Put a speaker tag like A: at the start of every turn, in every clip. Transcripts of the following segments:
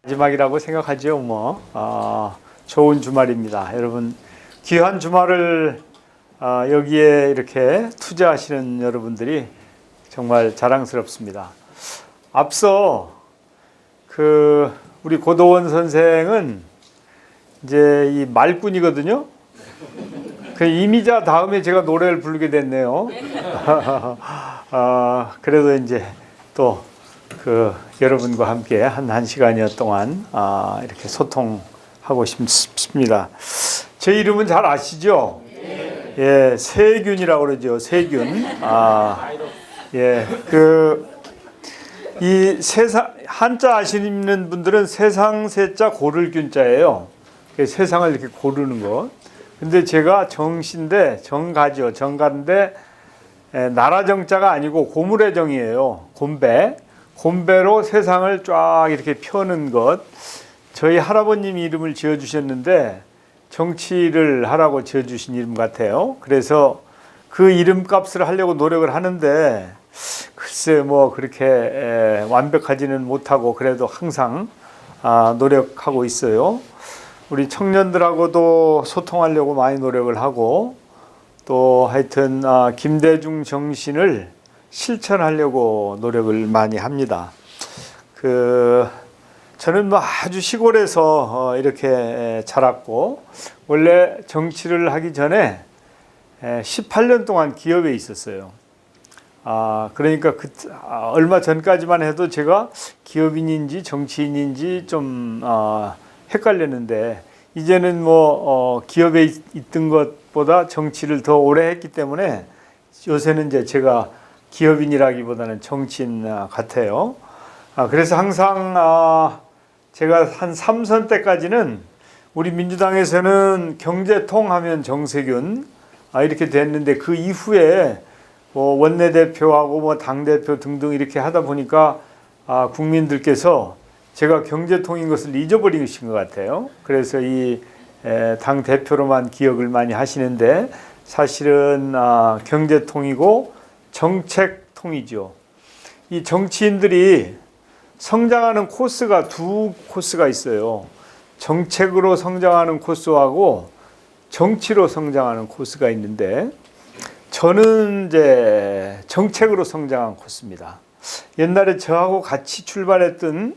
A: 마지막이라고 생각하죠. 좋은 주말입니다. 여러분 귀한 주말을 여기에 이렇게 투자하시는 여러분들이 정말 자랑스럽습니다. 앞서 우리 고도원 선생은 이제 이 말꾼이거든요. 그 이미자 다음에 제가 노래를 부르게 됐네요. 그래도 이제 또 여러분과 함께 한 시간여 동안 이렇게 소통하고 싶습니다. 제 이름은 잘 아시죠? 예, 세균이라고 그러죠. 세균. 예, 이 세상 한자 아시는 분들은 세상 세자 고를 균자예요. 세상을 이렇게 고르는 것. 근데 제가 정신데 정가죠. 정가인데 나라 정자가 아니고 고물의 정이에요. 곰배로 세상을 쫙 이렇게 펴는 것. 저희 할아버님이 이름을 지어주셨는데 정치를 하라고 지어주신 이름 같아요. 그래서 그 이름값을 하려고 노력을 하는데 글쎄 그렇게 완벽하지는 못하고 그래도 항상 노력하고 있어요. 우리 청년들하고도 소통하려고 많이 노력을 하고 또 하여튼 김대중 정신을 실천하려고 노력을 많이 합니다. 저는 아주 시골에서 이렇게 자랐고 원래 정치를 하기 전에 18년 동안 기업에 있었어요. 그러니까 얼마 전까지만 해도 제가 기업인인지 정치인인지 좀 헷갈렸는데 이제는 기업에 있던 것보다 정치를 더 오래 했기 때문에 요새는 이제 제가 기업인이라기보다는 정치인 같아요. 그래서 항상 제가 한 3선 때까지는 우리 민주당에서는 경제통 하면 정세균 이렇게 됐는데 그 이후에 원내대표하고 당대표 등등 이렇게 하다 보니까 국민들께서 제가 경제통인 것을 잊어버리신 것 같아요. 그래서 이 당대표로만 기억을 많이 하시는데 사실은 경제통이고 정책통이죠. 이 정치인들이 성장하는 코스가 두 코스가 있어요. 정책으로 성장하는 코스하고 정치로 성장하는 코스가 있는데 저는 이제 정책으로 성장한 코스입니다. 옛날에 저하고 같이 출발했던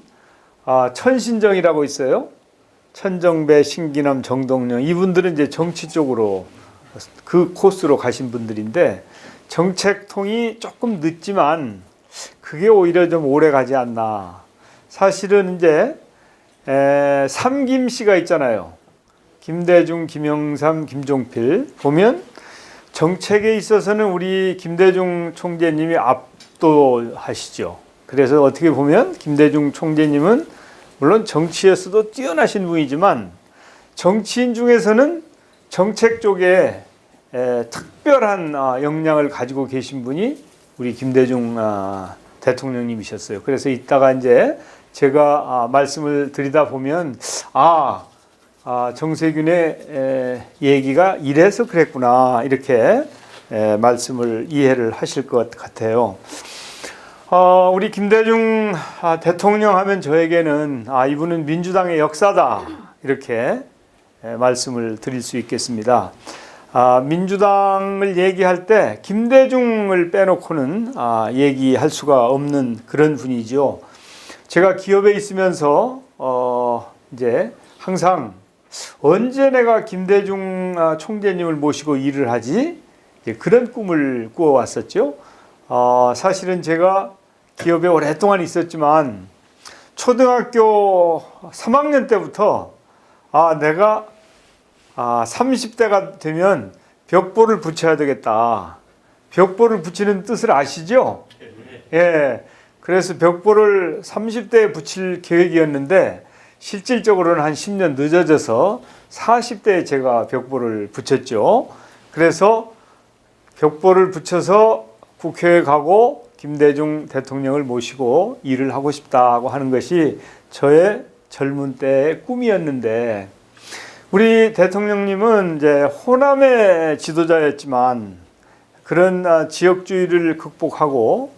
A: 천신정이라고 있어요. 천정배, 신기남, 정동영 이분들은 이제 정치 쪽으로 그 코스로 가신 분들인데 정책통이 조금 늦지만 그게 오히려 좀 오래 가지 않나. 사실은 이제 삼김씨가 있잖아요. 김대중, 김영삼, 김종필 보면 정책에 있어서는 우리 김대중 총재님이 압도하시죠. 그래서 어떻게 보면 김대중 총재님은 물론 정치에서도 뛰어나신 분이지만 정치인 중에서는 정책 쪽에 특별한 역량을 가지고 계신 분이 우리 김대중 대통령님이셨어요. 그래서 이따가 이제 제가 말씀을 드리다 보면 정세균의 얘기가 이래서 그랬구나 이렇게 말씀을 이해를 하실 것 같아요. 우리 김대중 대통령 하면 저에게는 이분은 민주당의 역사다 이렇게 말씀을 드릴 수 있겠습니다. 민주당을 얘기할 때 김대중을 빼놓고는 얘기할 수가 없는 그런 분이죠. 제가 기업에 있으면서 이제 항상 언제 내가 김대중 총재님을 모시고 일을 하지? 그런 꿈을 꾸어왔었죠. 사실은 제가 기업에 오랫동안 있었지만 초등학교 3학년 때부터 내가 30대가 되면 벽보를 붙여야 되겠다. 벽보를 붙이는 뜻을 아시죠? 예. 그래서 벽보를 30대에 붙일 계획이었는데 실질적으로는 한 10년 늦어져서 40대에 제가 벽보를 붙였죠. 그래서 벽보를 붙여서 국회에 가고 김대중 대통령을 모시고 일을 하고 싶다고 하는 것이 저의 젊은 때의 꿈이었는데 우리 대통령님은 이제 호남의 지도자였지만 그런 지역주의를 극복하고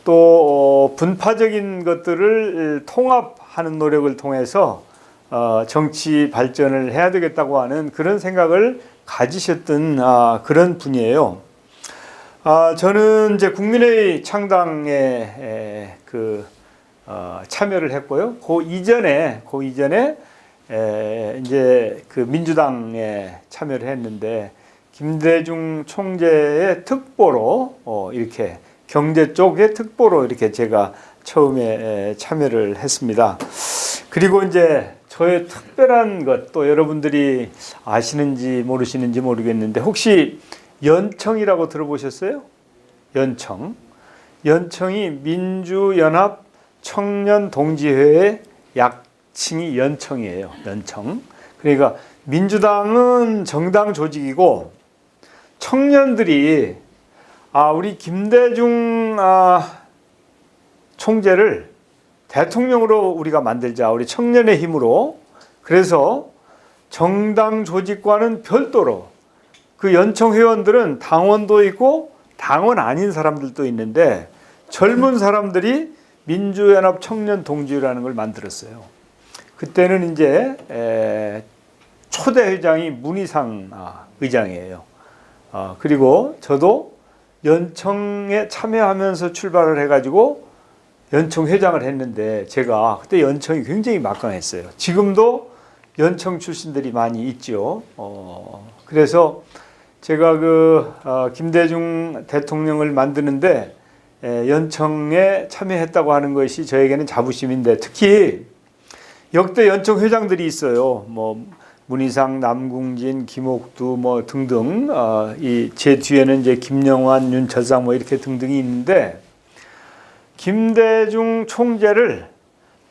A: 또 분파적인 것들을 통합 하는 노력을 통해서 정치 발전을 해야 되겠다고 하는 그런 생각을 가지셨던 그런 분이에요. 저는 이제 국민의 창당에 참여를 했고요. 그 이전에 이제 그 민주당에 참여를 했는데 김대중 총재의 특보로 이렇게 경제 쪽의 특보로 이렇게 제가 처음에 참여를 했습니다. 그리고 이제 저의 특별한 것 또 여러분들이 아시는지 모르시는지 모르겠는데 혹시 연청이라고 들어보셨어요? 연청이 민주연합 청년동지회의 약칭이 연청이에요. 연청. 그러니까 민주당은 정당 조직이고 청년들이 우리 김대중 총재를 대통령으로 우리가 만들자. 우리 청년의 힘으로. 그래서 정당 조직과는 별도로 그 연청 회원들은 당원도 있고 당원 아닌 사람들도 있는데 젊은 사람들이 민주연합 청년동지회라는 걸 만들었어요. 그때는 이제 초대 회장이 문희상 의장이에요. 그리고 저도 연청에 참여하면서 출발을 해가지고 연청 회장을 했는데 제가 그때 연청이 굉장히 막강했어요. 지금도 연청 출신들이 많이 있죠. 그래서 제가 김대중 대통령을 만드는데 연청에 참여했다고 하는 것이 저에게는 자부심인데 특히 역대 연청 회장들이 있어요. 뭐 문희상, 남궁진, 김옥두 뭐 등등 제 뒤에는 이제 김영환, 윤철상 뭐 이렇게 등등이 있는데 김대중 총재를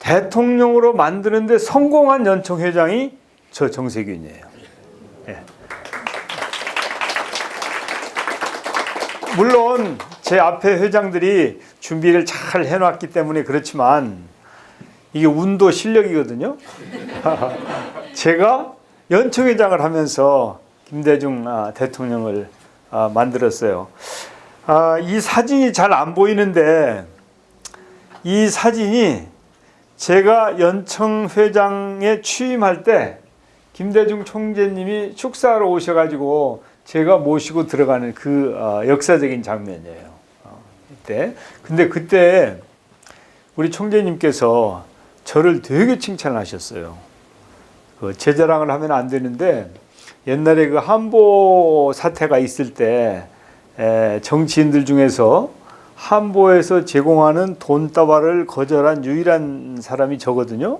A: 대통령으로 만드는데 성공한 연청 회장이 저 정세균이에요. 예. 물론 제 앞에 회장들이 준비를 잘 해놨기 때문에 그렇지만 이게 운도 실력이거든요. 제가 연청회장을 하면서 김대중 대통령을 만들었어요. 이 사진이 잘 안 보이는데 이 사진이 제가 연청회장에 취임할 때 김대중 총재님이 축사하러 오셔가지고 제가 모시고 들어가는 그 역사적인 장면이에요. 근데 그때 우리 총재님께서 저를 되게 칭찬하셨어요. 제 자랑을 하면 안 되는데 옛날에 그 한보 사태가 있을 때 정치인들 중에서 한보에서 제공하는 돈다발을 거절한 유일한 사람이 저거든요.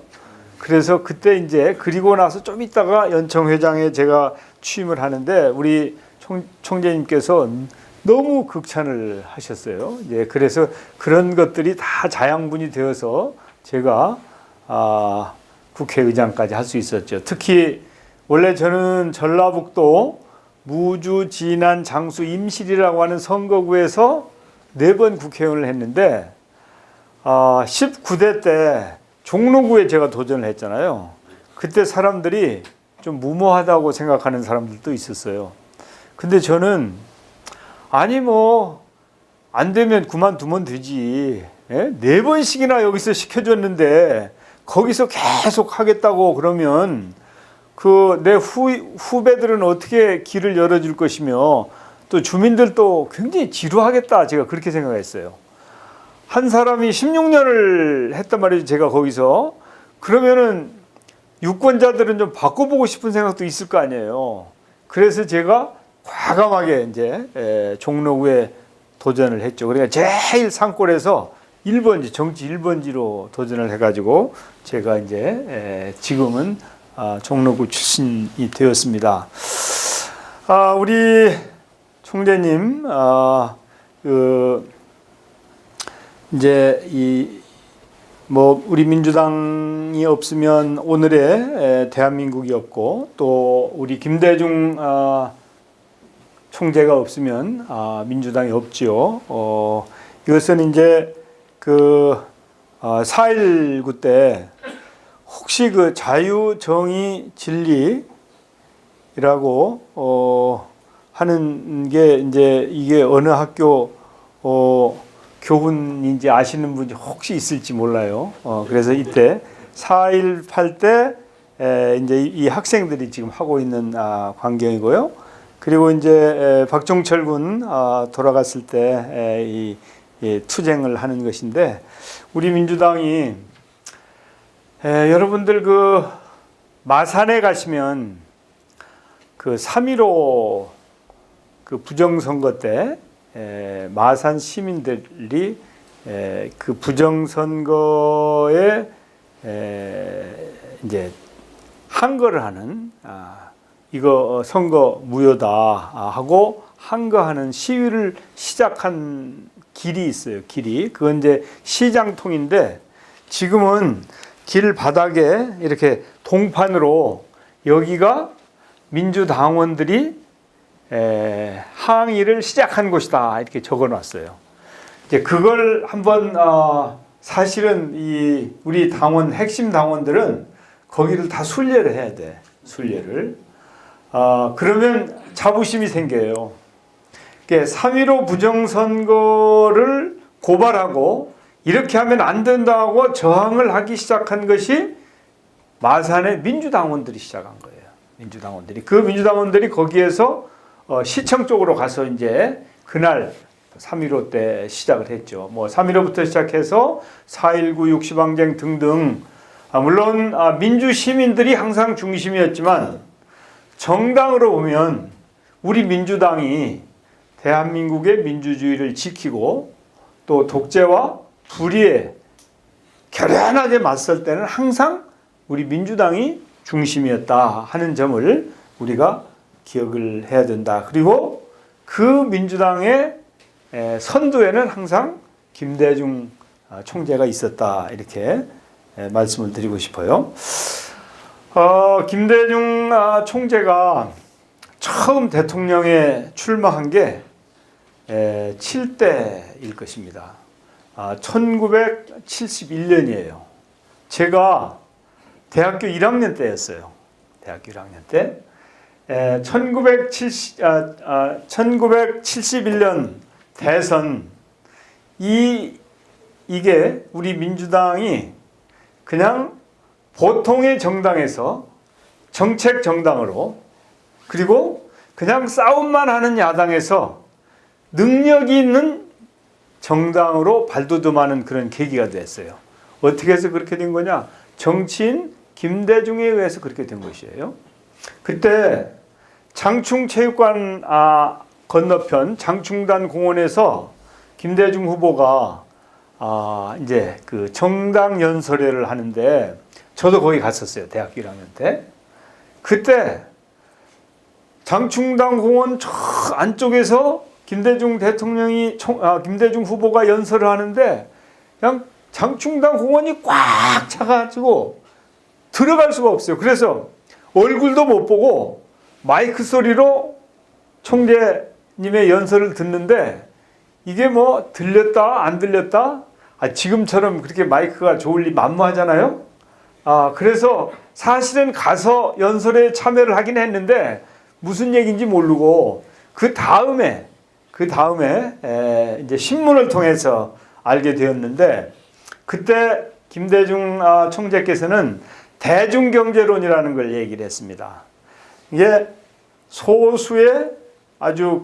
A: 그래서 그때 이제 그리고 나서 좀 있다가 연청회장에 제가 취임을 하는데 우리 총재님께서 너무 극찬을 하셨어요. 그래서 그런 것들이 다 자양분이 되어서 제가 국회의장까지 할 수 있었죠. 특히 원래 저는 전라북도 무주, 진안, 장수, 임실이라고 하는 선거구에서 4번 국회의원을 했는데 19대 때 종로구에 제가 도전을 했잖아요. 그때 사람들이 좀 무모하다고 생각하는 사람들도 있었어요. 근데 저는 아니 뭐 안 되면 그만두면 되지. 4번씩이나 여기서 시켜줬는데 거기서 계속 하겠다고 그러면 내 후배들은 어떻게 길을 열어줄 것이며 또 주민들도 굉장히 지루하겠다. 제가 그렇게 생각했어요. 한 사람이 16년을 했단 말이죠. 제가 거기서. 그러면은 유권자들은 좀 바꿔보고 싶은 생각도 있을 거 아니에요. 그래서 제가 과감하게 이제 종로구에 도전을 했죠. 그러니까 제일 산골에서 1번지, 정치 1번지로 도전을 해가지고 제가 이제 지금은 종로구 출신이 되었습니다. 우리 총재님, 이제 우리 민주당이 없으면 오늘의 대한민국이 없고 또 우리 김대중 총재가 없으면 민주당이 없지요. 이것은 이제 4.19 때 혹시 자유, 정의, 진리라고 하는 게 이제 이게 어느 학교 교훈인지 아시는 분이 혹시 있을지 몰라요. 그래서 이때 4.18 때 이제 이 학생들이 지금 하고 있는 광경이고요. 그리고 이제 박종철 군 돌아갔을 때 이 투쟁을 하는 것인데, 우리 민주당이 여러분들 그 마산에 가시면 그 3.15 그 부정선거 때 마산 시민들이 그 부정선거에 이제 항거를 하는 이거 선거 무효다 하고 항거하는 시위를 시작한 길이 있어요. 길이 그건 이제 시장통인데, 지금은 길 바닥에 이렇게 동판으로 여기가 민주당원들이 항의를 시작한 곳이다 이렇게 적어놨어요. 이제 그걸 한번 사실은 이 우리 당원 핵심 당원들은 거기를 다 순례를 해야 돼. 순례를. 그러면 자부심이 생겨요. 3.15 부정선거를 고발하고 이렇게 하면 안 된다고 저항을 하기 시작한 것이 마산의 민주당원들이 시작한 거예요. 민주당원들이. 그 민주당원들이 거기에서 시청 쪽으로 가서 이제 그날 3.15 때 시작을 했죠. 뭐 3.15부터 시작해서 4.19 육시방쟁 등등, 물론 민주 시민들이 항상 중심이었지만 정당으로 보면 우리 민주당이 대한민국의 민주주의를 지키고 또 독재와 불의에 결연하게 맞설 때는 항상 우리 민주당이 중심이었다 하는 점을 우리가 기억을 해야 된다. 그리고 그 민주당의 선두에는 항상 김대중 총재가 있었다, 이렇게 말씀을 드리고 싶어요. 김대중 총재가 처음 대통령에 출마한 게 7대일 것입니다. 1971년이에요. 제가 대학교 1학년 때였어요. 대학교 1학년 때. 1971년 대선, 이게 우리 민주당이 그냥 보통의 정당에서 정책 정당으로, 그리고 그냥 싸움만 하는 야당에서 능력이 있는 정당으로 발돋움하는 그런 계기가 됐어요. 어떻게 해서 그렇게 된 거냐? 정치인 김대중에 의해서 그렇게 된 것이에요. 그때 장충체육관 건너편 장충단 공원에서 김대중 후보가 이제 그 정당 연설회를 하는데, 저도 거기 갔었어요. 대학교 1학년 때. 그때 장충당 공원 저 안쪽에서 김대중 대통령이 김대중 후보가 연설을 하는데 그냥 장충당 공원이 꽉 차가지고 들어갈 수가 없어요. 그래서 얼굴도 못 보고 마이크 소리로 총재님의 연설을 듣는데, 이게 뭐 들렸다 안 들렸다, 지금처럼 그렇게 마이크가 좋을 리 만무하잖아요. 그래서 사실은 가서 연설에 참여를 하긴 했는데 무슨 얘기인지 모르고 그 다음에 이제 신문을 통해서 알게 되었는데, 그때 김대중 총재께서는 대중경제론이라는 걸 얘기를 했습니다. 이게 소수의 아주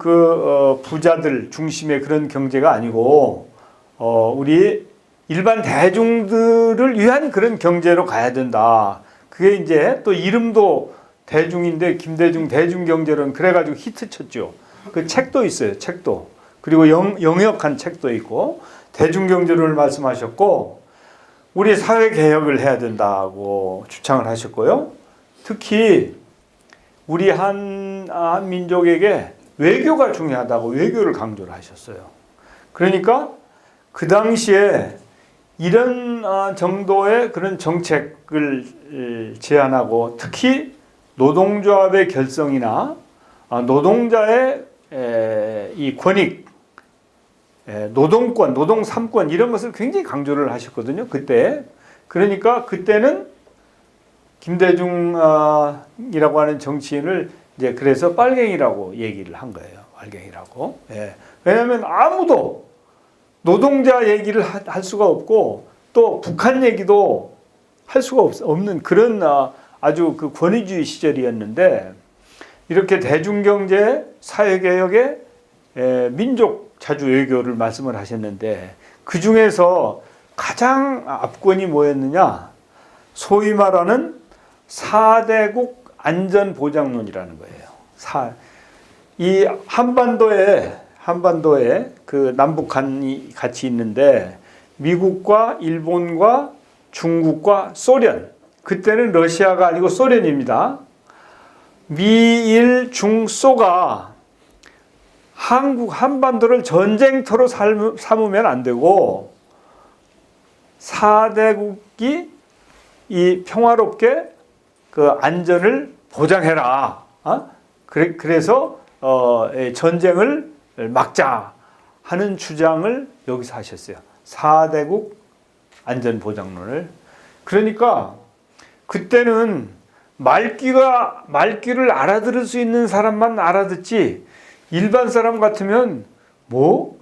A: 부자들 중심의 그런 경제가 아니고 우리 일반 대중들을 위한 그런 경제로 가야 된다. 그게 이제 또 이름도 대중인데 김대중 대중경제론, 그래가지고 히트쳤죠. 그 책도 있어요. 책도. 그리고 영역한 책도 있고, 대중경제론을 말씀하셨고, 우리 사회개혁을 해야 된다고 주창을 하셨고요. 특히 우리 한민족에게 외교가 중요하다고 외교를 강조를 하셨어요. 그러니까 그 당시에 이런 정도의 그런 정책을 제안하고, 특히 노동조합의 결성이나 노동자의 이 권익, 노동권, 노동 3권 이런 것을 굉장히 강조를 하셨거든요. 그때. 그러니까 그때는 김대중이라고 하는 정치인을 이제 그래서 빨갱이라고 얘기를 한 거예요. 빨갱이라고. 왜냐하면 아무도 노동자 얘기를 할 수가 없고, 또 북한 얘기도 할 수가 없는 그런 아주 그 권위주의 시절이었는데 이렇게 대중경제, 사회개혁의 민족 자주 외교를 말씀을 하셨는데 그 중에서 가장 압권이 뭐였느냐? 소위 말하는 4대국 안전보장론이라는 거예요. 이 한반도에 그 남북한이 같이 있는데 미국과 일본과 중국과 소련, 그때는 러시아가 아니고 소련입니다. 미일 중소가 한반도를 전쟁터로 삼으면 안 되고 4대국이 이 평화롭게 그 안전을 보장해라. 그래서 전쟁을 막자 하는 주장을 여기서 하셨어요. 4대국 안전보장론을. 그러니까 그때는 말귀를 알아들을 수 있는 사람만 알아듣지 일반 사람 같으면 뭐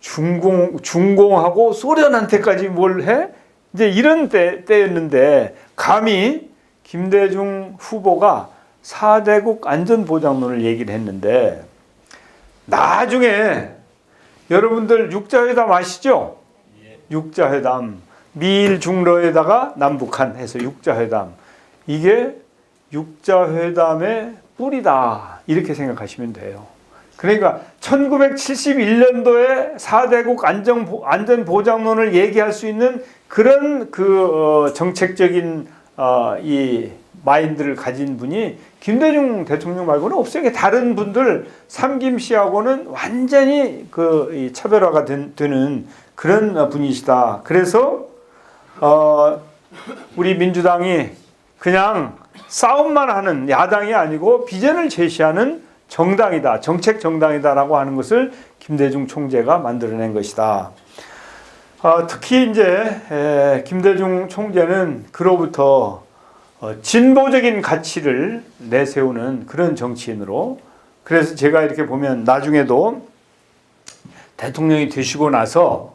A: 중공하고 소련한테까지 뭘 해? 이제 이런 때였는데 감히 김대중 후보가 4대국 안전보장론을 얘기를 했는데 나중에 여러분들 육자회담 아시죠? 육자회담, 미일 중러에다가 남북한 해서 육자회담. 이게 육자회담의 뿌리다 이렇게 생각하시면 돼요. 그러니까 1971년도에 4대국 안전보장론을 얘기할 수 있는 그런 그 정책적인 이 마인드를 가진 분이 김대중 대통령 말고는 없어요. 다른 분들 삼김 씨하고는 완전히 그 차별화가 되는 그런 분이시다. 그래서 우리 민주당이 그냥 싸움만 하는 야당이 아니고 비전을 제시하는 정당이다, 정책 정당이다라고 하는 것을 김대중 총재가 만들어낸 것이다. 특히 이제 김대중 총재는 그로부터 진보적인 가치를 내세우는 그런 정치인으로, 그래서 제가 이렇게 보면 나중에도 대통령이 되시고 나서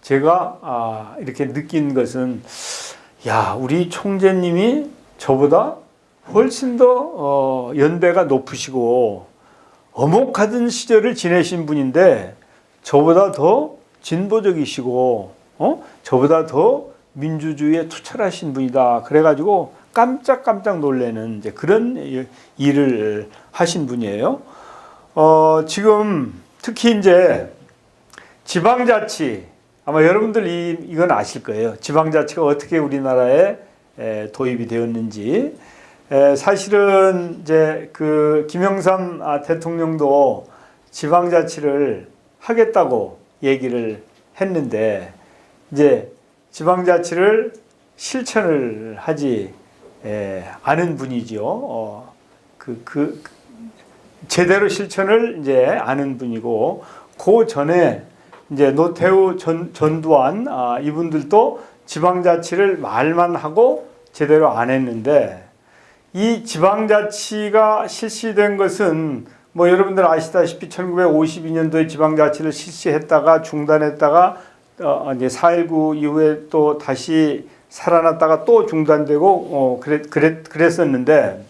A: 제가 이렇게 느낀 것은 야, 우리 총재님이 저보다 훨씬 더 연배가 높으시고 어목하던 시절을 지내신 분인데 저보다 더 진보적이시고 저보다 더 민주주의에 투철하신 분이다. 그래가지고 깜짝깜짝 놀라는 이제 그런 일을 하신 분이에요. 지금 특히 이제 지방자치, 아마 여러분들 이건 아실 거예요. 지방자치가 어떻게 우리나라에 도입이 되었는지. 사실은 이제 그 김영삼 대통령도 지방자치를 하겠다고 얘기를 했는데 이제 지방자치를 실천을 하지 않은 분이죠. 제대로 실천을 이제 아는 분이고, 그 전에 이제 노태우 전두환 이분들도 지방자치를 말만 하고 제대로 안 했는데, 이 지방자치가 실시된 것은 뭐 여러분들 아시다시피 1952년도에 지방자치를 실시했다가 중단했다가 이제 4.19 이후에 또 다시 살아났다가 또 중단되고 그랬었는데,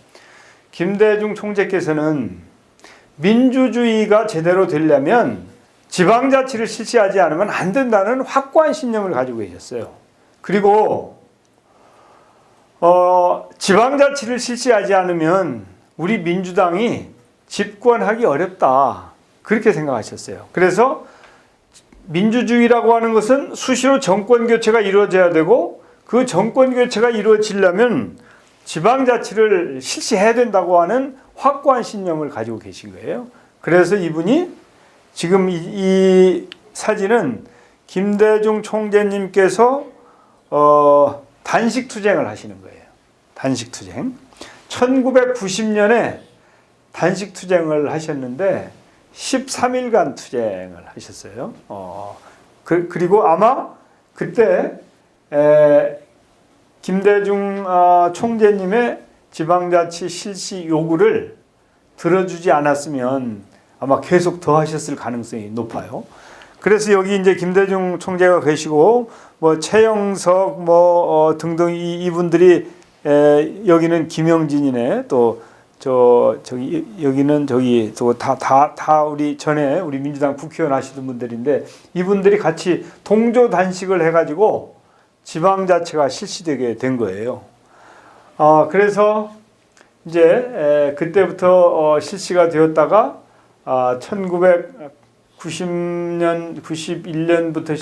A: 김대중 총재께서는 민주주의가 제대로 되려면 지방자치를 실시하지 않으면 안 된다는 확고한 신념을 가지고 계셨어요. 그리고 지방자치를 실시하지 않으면 우리 민주당이 집권하기 어렵다, 그렇게 생각하셨어요. 그래서 민주주의라고 하는 것은 수시로 정권 교체가 이루어져야 되고, 그 정권 교체가 이루어지려면 지방자치를 실시해야 된다고 하는 확고한 신념을 가지고 계신 거예요. 그래서 이분이 지금 이 사진은 김대중 총재님께서 단식투쟁을 하시는 거예요. 단식투쟁. 1990년에 단식투쟁을 하셨는데 13일간 투쟁을 하셨어요. 그리고 아마 그때 김대중 총재님의 지방자치 실시 요구를 들어주지 않았으면 아마 계속 더 하셨을 가능성이 높아요. 그래서 여기 이제 김대중 총재가 계시고 뭐 최영석 등등 이분들이 여기는 김영진이네. 또 저기 여기는 저기 또 다 우리 전에 우리 민주당 국회의원 하시던 분들인데 이분들이 같이 동조 단식을 해가지고 지방자치가 실시되게 된 거예요. 그래서 이제 그때부터 실시가 되었다가 1990년 91년부터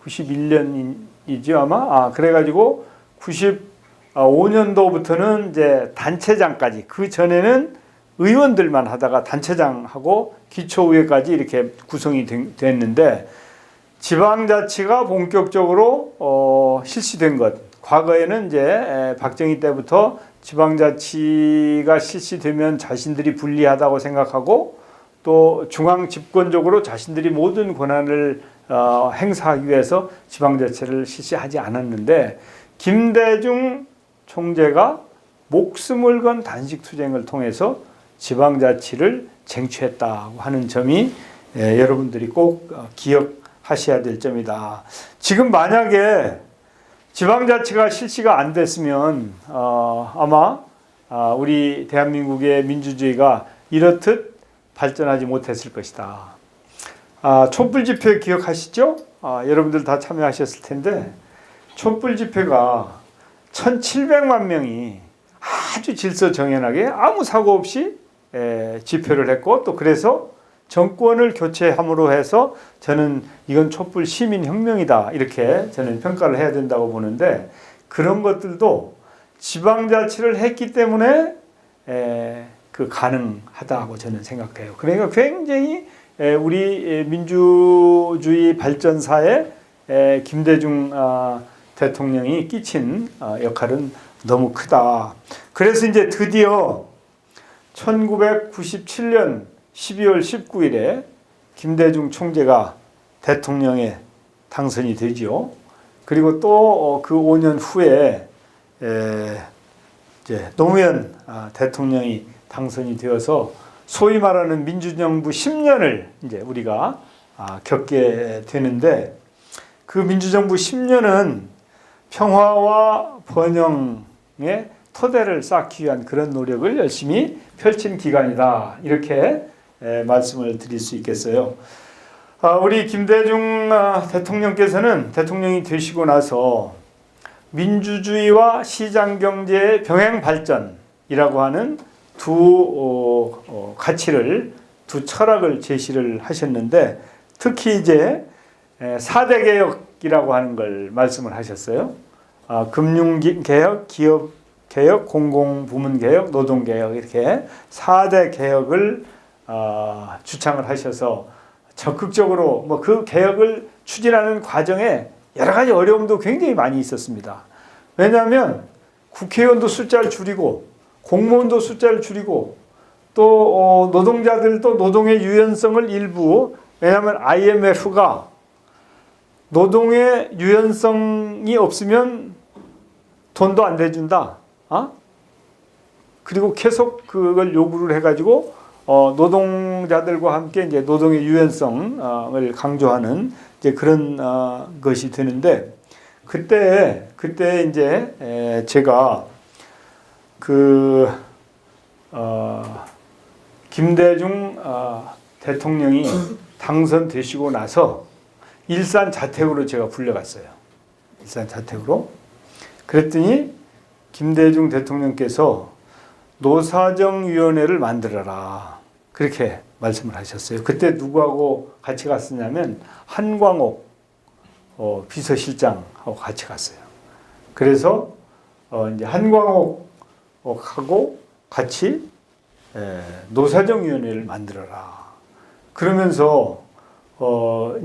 A: 91년이죠 아마. 그래가지고 95년도부터는 이제 단체장까지, 그 전에는 의원들만 하다가 단체장하고 기초의회까지 이렇게 구성이 됐는데 지방자치가 본격적으로 실시된 것. 과거에는 이제 박정희 때부터 지방자치가 실시되면 자신들이 불리하다고 생각하고 또 중앙 집권적으로 자신들이 모든 권한을 행사하기 위해서 지방자치를 실시하지 않았는데 김대중 총재가 목숨을 건 단식투쟁을 통해서 지방자치를 쟁취했다고 하는 점이 여러분들이 꼭 기억하셔야 될 점이다. 지금 만약에 지방자치가 실시가 안 됐으면 아마 우리 대한민국의 민주주의가 이렇듯 발전하지 못했을 것이다. 촛불 집회 기억하시죠? 여러분들 다 참여하셨을 텐데 촛불 집회가 1,700만 명이 아주 질서정연하게 아무 사고 없이 집회를 했고 또 그래서 정권을 교체함으로 해서 저는 이건 촛불 시민혁명이다 이렇게 저는 평가를 해야 된다고 보는데 그런 것들도 지방자치를 했기 때문에 가능하다고 저는 생각해요. 그러니까 굉장히 우리 민주주의 발전사에 김대중 대통령이 끼친 역할은 너무 크다. 그래서 이제 드디어 1997년 12월 19일에 김대중 총재가 대통령에 당선이 되지요. 그리고 또 그 5년 후에 이제 노무현 대통령이 당선이 되어서 소위 말하는 민주정부 10년을 이제 우리가 겪게 되는데 그 민주정부 10년은 평화와 번영의 토대를 쌓기 위한 그런 노력을 열심히 펼친 기간이다. 이렇게 말씀을 드릴 수 있겠어요. 우리 김대중 대통령께서는 대통령이 되시고 나서 민주주의와 시장경제의 병행 발전이라고 하는 두 철학을 제시를 하셨는데 특히 이제 4대 개혁이라고 하는 걸 말씀을 하셨어요. 금융개혁, 기업개혁, 공공부문개혁, 노동개혁 이렇게 4대 개혁을 주창을 하셔서 적극적으로 그 개혁을 추진하는 과정에 여러 가지 어려움도 굉장히 많이 있었습니다. 왜냐하면 국회의원도 숫자를 줄이고 공무원도 숫자를 줄이고 또 노동자들도 노동의 유연성을 일부, 왜냐하면 IMF가 노동의 유연성이 없으면 돈도 안 대준다. 그리고 계속 그걸 요구를 해가지고 노동자들과 함께 이제 노동의 유연성을 강조하는 이제 그런 것이 되는데 그때 이제 제가 김대중 대통령이 당선되시고 나서 일산 자택으로 제가 불려갔어요. 일산 자택으로. 그랬더니 김대중 대통령께서 노사정위원회를 만들어라. 그렇게 말씀을 하셨어요. 그때 누구하고 같이 갔었냐면 한광옥 비서실장하고 같이 갔어요. 그래서 이제 한광옥하고 같이 노사정위원회를 만들어라. 그러면서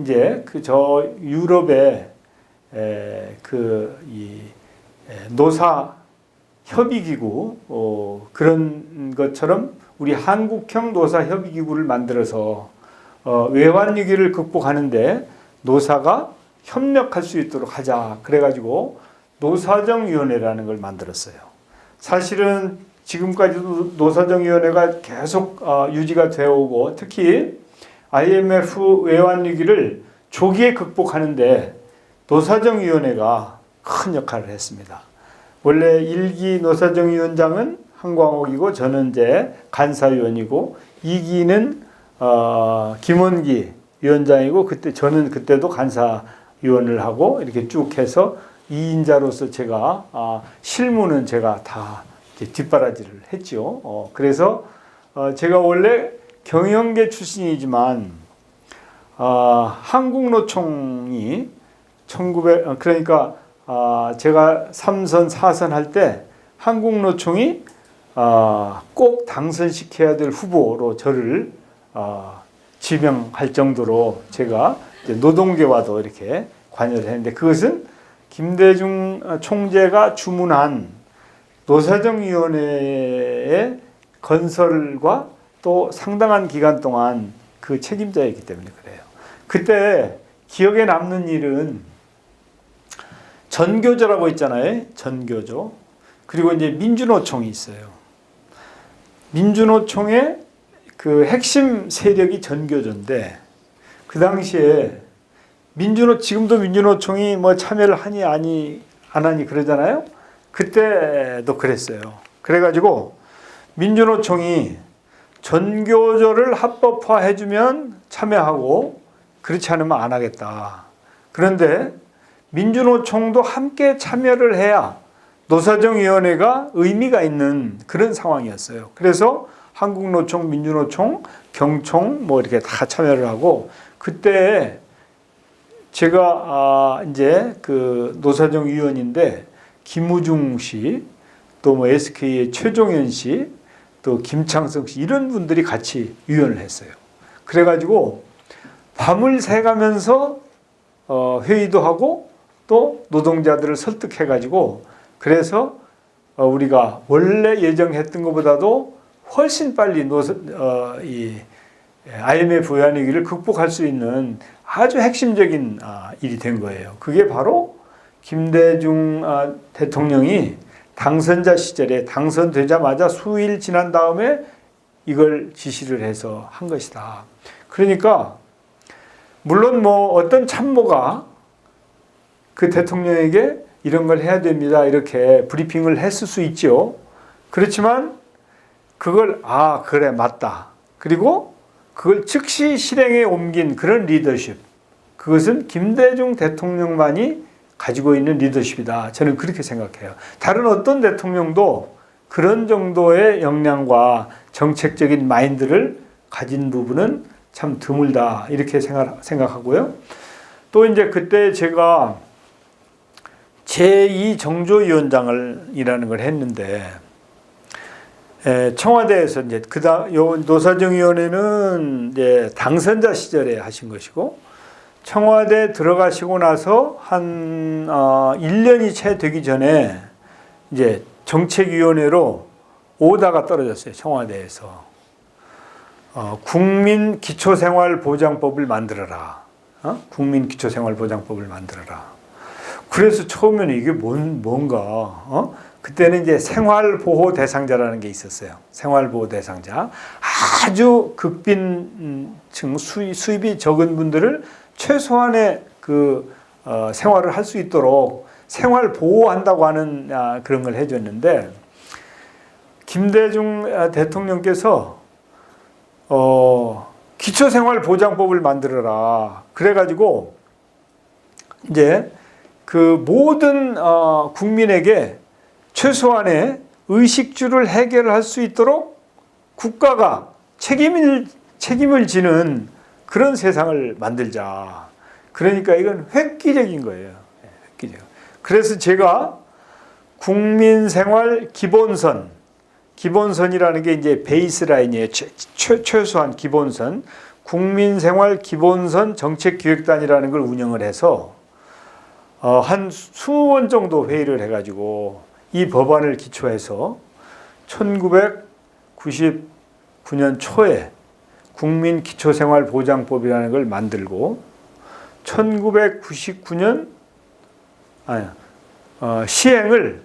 A: 이제 저 유럽의 노사 협의기구 그런 것처럼 우리 한국형 노사 협의기구를 만들어서 외환 위기를 극복하는데 노사가 협력할 수 있도록 하자. 그래가지고 노사정위원회라는 걸 만들었어요. 사실은 지금까지도 노사정위원회가 계속 유지가 되어 오고 특히 IMF 외환위기를 조기에 극복하는데 노사정위원회가 큰 역할을 했습니다. 원래 1기 노사정위원장은 한광옥이고 저는 이제 간사위원이고 2기는 김원기 위원장이고 저는 그때도 간사위원을 하고 이렇게 쭉 해서 2인자로서 제가 실무는 제가 다 뒷바라지를 했죠. 그래서 제가 원래 경영계 출신이지만 한국노총이 그러니까 제가 3선 4선 할 때 한국노총이 꼭 당선시켜야 될 후보로 저를 지명할 정도로 제가 노동계와도 이렇게 관여를 했는데 그것은 김대중 총재가 주문한 노사정위원회의 건설과 또 상당한 기간 동안 그 책임자였기 때문에 그래요. 그때 기억에 남는 일은 전교조라고 있잖아요. 전교조. 그리고 이제 민주노총이 있어요. 민주노총의 그 핵심 세력이 전교조인데 그 당시에 지금도 민주노총이 뭐 참여를 하니 안 하니 그러잖아요. 그때도 그랬어요. 그래가지고 민주노총이 전교조를 합법화해주면 참여하고 그렇지 않으면 안 하겠다. 그런데 민주노총도 함께 참여를 해야 노사정위원회가 의미가 있는 그런 상황이었어요. 그래서 한국노총, 민주노총, 경총 뭐 이렇게 다 참여를 하고 그때 제가 이제 그 노사정위원인데 김우중 씨, 또 뭐 SK의 최종현 씨, 또 김창석 씨 이런 분들이 같이 위원을 했어요. 그래가지고 밤을 새가면서 회의도 하고 또 노동자들을 설득해가지고 그래서 우리가 원래 예정했던 것보다도 훨씬 빨리 이 IMF 외환위기를 극복할 수 있는 아주 핵심적인 일이 된 거예요. 그게 바로 김대중 대통령이 당선자 시절에 당선되자마자 수일 지난 다음에 이걸 지시를 해서 한 것이다. 그러니까 물론 뭐 어떤 참모가 그 대통령에게 이런 걸 해야 됩니다. 이렇게 브리핑을 했을 수 있죠. 그렇지만 그걸 그래 맞다. 그리고 그걸 즉시 실행에 옮긴 그런 리더십. 그것은 김대중 대통령만이 가지고 있는 리더십이다. 저는 그렇게 생각해요. 다른 어떤 대통령도 그런 정도의 역량과 정책적인 마인드를 가진 부분은 참 드물다. 이렇게 생각하고요. 또 이제 그때 제가 제2정조위원장이라는 걸 했는데 청와대에서 이제 노사정위원회는 이제 당선자 시절에 하신 것이고 청와대 들어가시고 나서 한 1년이 채 되기 전에 이제 정책위원회로 오다가 떨어졌어요. 청와대에서 국민기초생활보장법을 만들어라. 국민기초생활보장법을 만들어라. 그래서 처음에는 이게 뭔가 그때는 이제 생활보호 대상자라는 게 있었어요. 생활보호 대상자. 아주 극빈층 수입이 적은 분들을 최소한의 그 생활을 할 수 있도록 생활 보호한다고 하는 그런 걸 해줬는데 김대중 대통령께서 기초생활보장법을 만들어라. 그래가지고 이제 그 모든 국민에게 최소한의 의식주를 해결할 수 있도록 국가가 책임을 지는 그런 세상을 만들자. 그러니까 이건 획기적인 거예요. 획기적. 그래서 제가 국민생활 기본선이라는 게 이제 베이스라인이에요. 최소한 기본선. 국민생활 기본선 정책기획단이라는 걸 운영을 해서 한 20번 정도 회의를 해가지고 이 법안을 기초해서 1999년 초에 국민기초생활보장법이라는 걸 만들고 1999년 시행을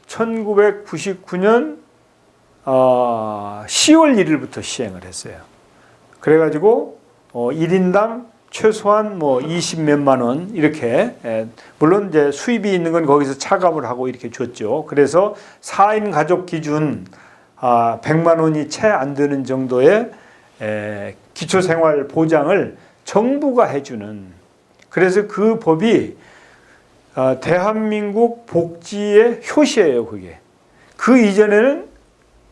A: 1999년 10월 1일부터 시행을 했어요. 그래가지고 1인당 최소한 뭐 20몇만 원 이렇게 물론 이제 수입이 있는 건 거기서 차감을 하고 이렇게 줬죠. 그래서 4인 가족 기준 100만 원이 채 안 되는 정도의 기초생활 보장을 정부가 해주는, 그래서 그 법이 대한민국 복지의 효시예요. 그게 그 이전에는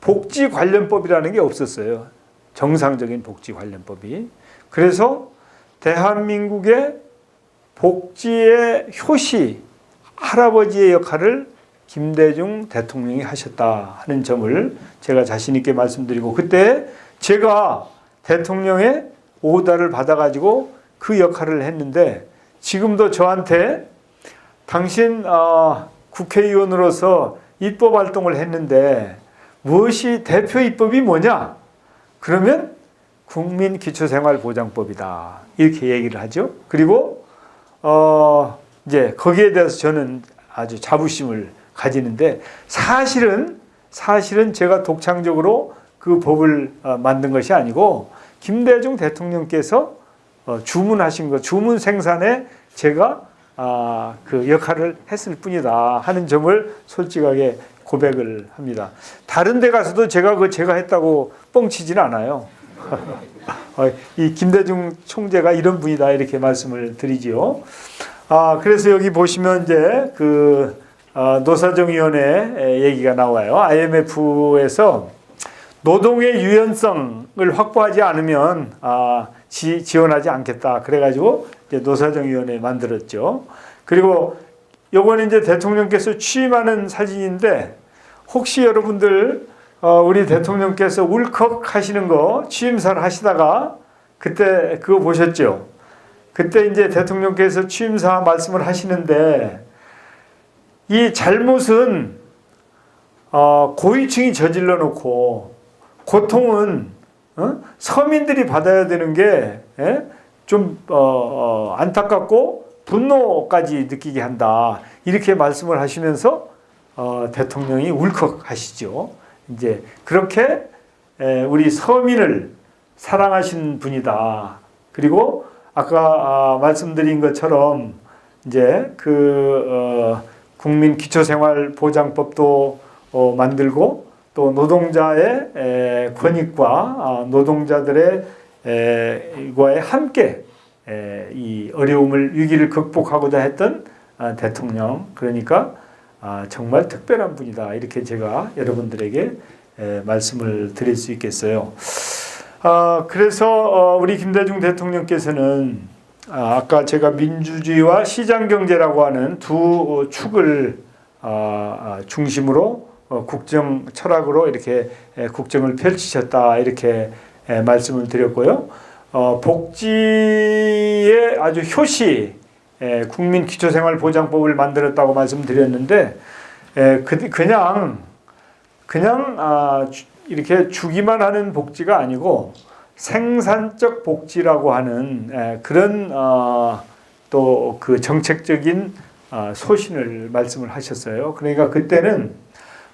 A: 복지 관련법이라는 게 없었어요. 정상적인 복지 관련법이. 그래서 대한민국의 복지의 효시, 할아버지의 역할을 김대중 대통령이 하셨다 하는 점을 제가 자신 있게 말씀드리고, 그때 제가 대통령의 오다를 받아가지고 그 역할을 했는데, 지금도 저한테 당신 국회의원으로서 입법 활동을 했는데 무엇이 대표 입법이 뭐냐? 그러면 국민기초생활보장법이다 이렇게 얘기를 하죠. 그리고 이제 거기에 대해서 저는 아주 자부심을 가지는데, 사실은 제가 독창적으로 그 법을 만든 것이 아니고 김대중 대통령께서 주문하신 것, 주문 생산에 제가 그 역할을 했을 뿐이다 하는 점을 솔직하게 고백을 합니다. 다른 데 가서도 제가 했다고 뻥치지는 않아요. 이 김대중 총재가 이런 분이다 이렇게 말씀을 드리지요. 그래서 여기 보시면 이제 그 노사정위원회 얘기가 나와요. IMF에서 노동의 유연성을 확보하지 않으면 지원하지 않겠다. 그래가지고 이제 노사정위원회 만들었죠. 그리고 요거는 이제 대통령께서 취임하는 사진인데, 혹시 여러분들 우리 대통령께서 울컥 하시는 거 취임사를 하시다가 그때 그거 보셨죠? 그때 이제 대통령께서 취임사 말씀을 하시는데, 이 잘못은 고위층이 저질러 놓고 고통은 서민들이 받아야 되는 게 좀 안타깝고 분노까지 느끼게 한다 이렇게 말씀을 하시면서 대통령이 울컥하시죠. 이제 그렇게 우리 서민을 사랑하신 분이다. 그리고 아까 말씀드린 것처럼 이제 그 국민기초생활보장법도 만들고, 또 노동자의 권익과 노동자들의 과에 함께 이 어려움을, 위기를 극복하고자 했던 대통령, 그러니까 정말 특별한 분이다 이렇게 제가 여러분들에게 말씀을 드릴 수 있겠어요. 그래서 우리 김대중 대통령께서는 아까 제가 민주주의와 시장경제라고 하는 두 축을 중심으로 국정 철학으로 이렇게 국정을 펼치셨다 이렇게 말씀을 드렸고요. 복지의 아주 효시 국민기초생활보장법을 만들었다고 말씀드렸는데, 그냥 이렇게 주기만 하는 복지가 아니고 생산적 복지라고 하는 그런 또 그 정책적인 소신을 말씀을 하셨어요. 그러니까 그때는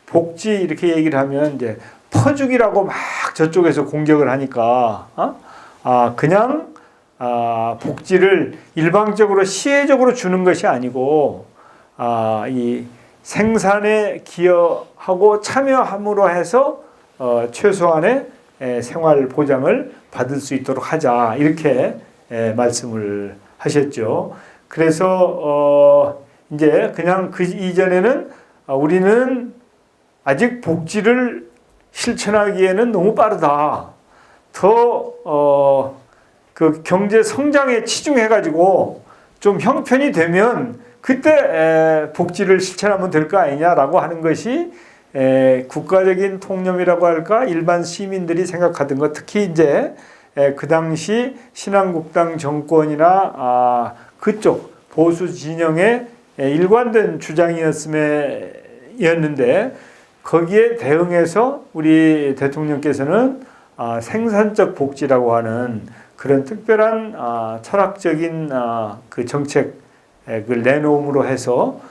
A: 복지 이렇게 얘기를 하면 이제 퍼주기라고 막 저쪽에서 공격을 하니까 그냥 복지를 일방적으로 시혜적으로 주는 것이 아니고 이 생산에 기여하고 참여함으로 해서 최소한의 생활 보장을 받을 수 있도록 하자 이렇게 말씀을 하셨죠. 그래서 이제 그냥 그 이전에는 우리는 아직 복지를 실천하기에는 너무 빠르다. 더 그 경제 성장에 치중해가지고 좀 형편이 되면 그때 복지를 실천하면 될 거 아니냐라고 하는 것이 국가적인 통념이라고 할까, 일반 시민들이 생각하던 것, 특히 이제 그 당시 신한국당 정권이나 그쪽 보수 진영의 일관된 주장이었는데, 거기에 대응해서 우리 대통령께서는 생산적 복지라고 하는 그런 특별한 철학적인 그 정책을 내놓음으로 해서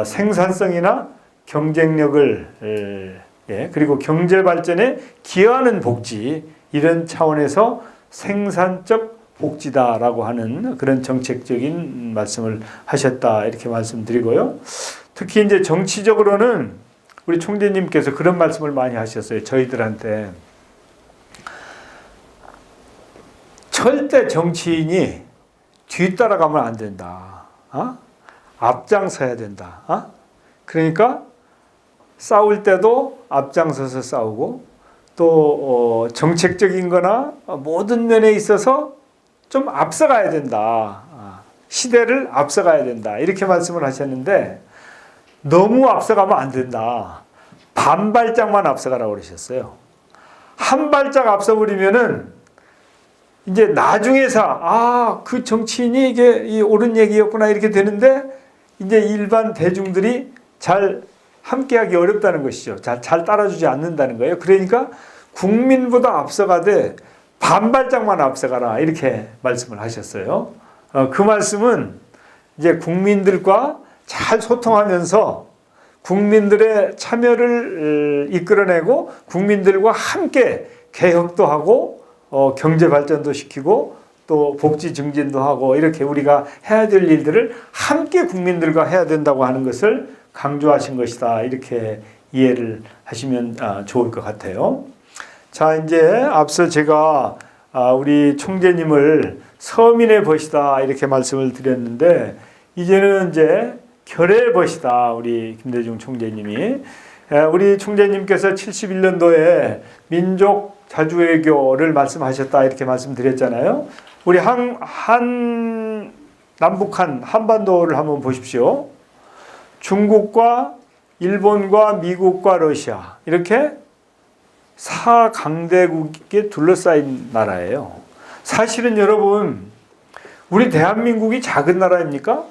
A: 생산성이나 경쟁력을 그리고 경제 발전에 기여하는 복지, 이런 차원에서 생산적 복지다라고 하는 그런 정책적인 말씀을 하셨다 이렇게 말씀드리고요. 특히 이제 정치적으로는 우리 총재님께서 그런 말씀을 많이 하셨어요. 저희들한테 절대 정치인이 뒤따라가면 안 된다. 앞장서야 된다. 그러니까 싸울 때도 앞장서서 싸우고 또 정책적인 거나 모든 면에 있어서 좀 앞서가야 된다. 시대를 앞서가야 된다. 이렇게 말씀을 하셨는데 너무 앞서가면 안 된다. 반 발짝만 앞서가라고 그러셨어요. 한 발짝 앞서버리면은 이제 나중에서 그 정치인이 이게 이 옳은 얘기였구나 이렇게 되는데 이제 일반 대중들이 잘 함께하기 어렵다는 것이죠. 잘 따라주지 않는다는 거예요. 그러니까 국민보다 앞서가되 반발짝만 앞서가라 이렇게 말씀을 하셨어요. 그 말씀은 이제 국민들과 잘 소통하면서 국민들의 참여를 이끌어내고 국민들과 함께 개혁도 하고 경제 발전도 시키고 또 복지 증진도 하고 이렇게 우리가 해야 될 일들을 함께 국민들과 해야 된다고 하는 것을 강조하신 것이다. 이렇게 이해를 하시면 좋을 것 같아요. 자, 이제 앞서 제가 우리 총재님을 서민의 벗이다 이렇게 말씀을 드렸는데 이제는 이제 결의 벗이다. 우리 김대중 총재님이 우리 총재님께서 71년도에 민족 자주외교를 말씀하셨다 이렇게 말씀드렸잖아요. 우리 남북한 한반도를 한번 보십시오. 중국과 일본과 미국과 러시아 이렇게 4강대국에 둘러싸인 나라예요. 사실은 여러분 우리 대한민국이 작은 나라입니까?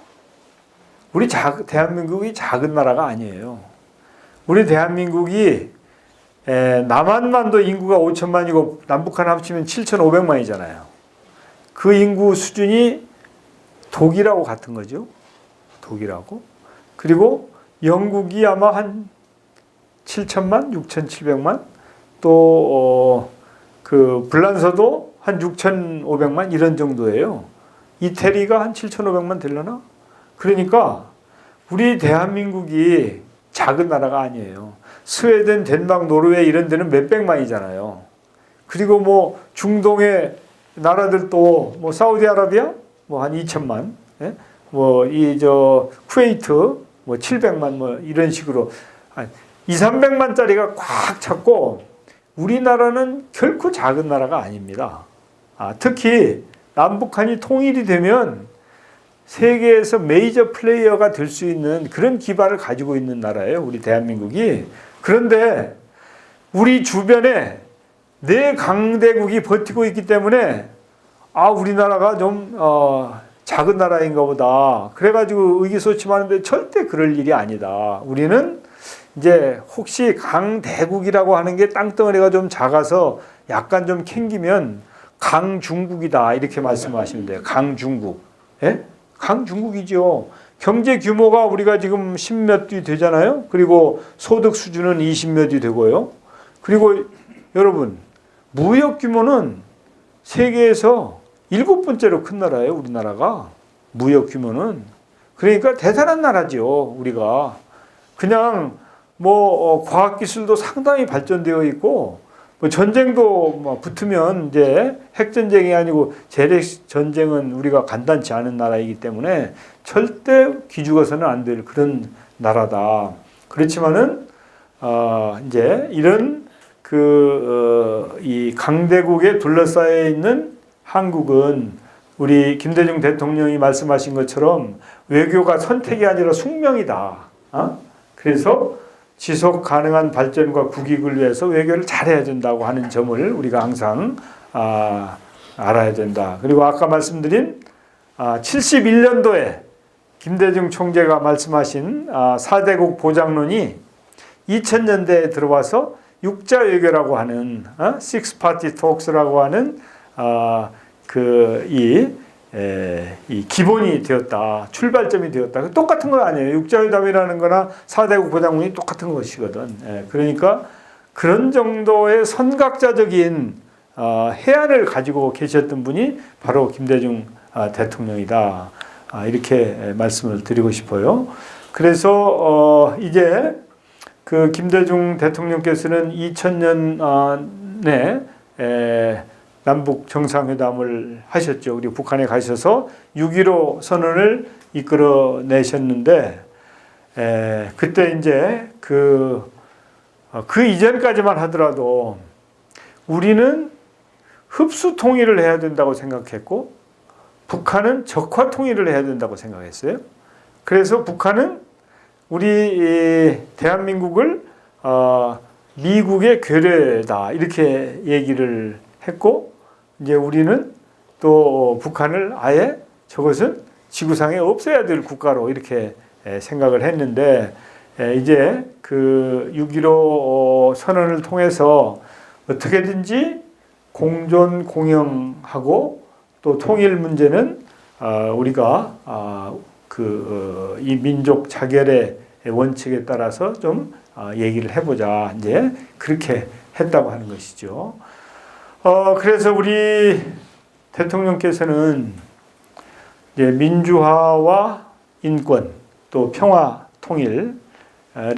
A: 대한민국이 작은 나라가 아니에요. 우리 대한민국이 남한만도 인구가 5천만이고 남북한 합치면 7,500만이잖아요. 그 인구 수준이 독일하고 같은 거죠. 독일하고. 그리고 영국이 아마 한 7천만, 6,700만, 또 그 불란서도 한 6,500만 이런 정도예요. 이태리가 한 7,500만 되려나? 그러니까 우리 대한민국이 작은 나라가 아니에요. 스웨덴, 덴마크, 노르웨이 이런 데는 몇백만이잖아요. 그리고 뭐 중동의 나라들도 뭐 사우디아라비아 뭐 한 2천만, 뭐 쿠웨이트 뭐 700만 뭐 이런 식으로 2, 300만짜리가 꽉 찼고 우리나라는 결코 작은 나라가 아닙니다. 특히 남북한이 통일이 되면 세계에서 메이저 플레이어가 될 수 있는 그런 기반을 가지고 있는 나라예요. 우리 대한민국이. 그런데 우리 주변에 4강대국이 버티고 있기 때문에 우리나라가 좀 작은 나라인가 보다. 그래가지고 의기소침하는데 절대 그럴 일이 아니다. 우리는 이제 혹시 강대국이라고 하는 게 땅덩어리가 좀 작아서 약간 좀 캥기면 강중국이다. 이렇게 말씀하시면 돼요. 강중국. 예? 강중국이죠. 경제 규모가 우리가 지금 10몇 위 되잖아요. 그리고 소득 수준은 20몇 위 되고요. 그리고 여러분 무역 규모는 세계에서 7번째로 큰 나라예요. 우리나라가. 무역 규모는. 그러니까 대단한 나라죠. 우리가. 그냥 뭐 과학기술도 상당히 발전되어 있고 뭐 전쟁도 뭐 붙으면 이제 핵전쟁이 아니고 재래식 전쟁은 우리가 간단치 않은 나라이기 때문에 절대 기죽어서는 안 될 그런 나라다. 그렇지만은 이제 이런 이 강대국에 둘러싸여 있는 한국은 우리 김대중 대통령이 말씀하신 것처럼 외교가 선택이 아니라 숙명이다. 그래서 지속 가능한 발전과 국익을 위해서 외교를 잘해야 된다고 하는 점을 우리가 항상 알아야 된다. 그리고 아까 말씀드린 71년도에 김대중 총재가 말씀하신 4대국 보장론이 2000년대에 들어와서 육자 외교라고 하는 Six Party Talks라고 하는 이 기본이 되었다. 출발점이 되었다. 똑같은 거 아니에요. 육자회담이라는 거나 4대국 보장론이 똑같은 것이거든. 그러니까 그런 정도의 선각자적인 해안을 가지고 계셨던 분이 바로 김대중 대통령이다. 이렇게 말씀을 드리고 싶어요. 그래서 이제 그 김대중 대통령께서는 2000년에 남북 정상회담을 하셨죠. 그리고 북한에 가셔서 6.15 선언을 이끌어내셨는데 그때 이제 그 이전까지만 하더라도 우리는 흡수 통일을 해야 된다고 생각했고 북한은 적화 통일을 해야 된다고 생각했어요. 그래서 북한은 우리 대한민국을 미국의 괴뢰다 이렇게 얘기를 했고 이제 우리는 또 북한을 아예 저것은 지구상에 없어야 될 국가로 이렇게 생각을 했는데 이제 그 6.15 선언을 통해서 어떻게든지 공존 공영하고 또 통일 문제는 우리가 이 민족 자결의 원칙에 따라서 좀 얘기를 해보자 이제 그렇게 했다고 하는 것이죠. 그래서 우리 대통령께서는 이제 민주화와 인권 또 평화 통일에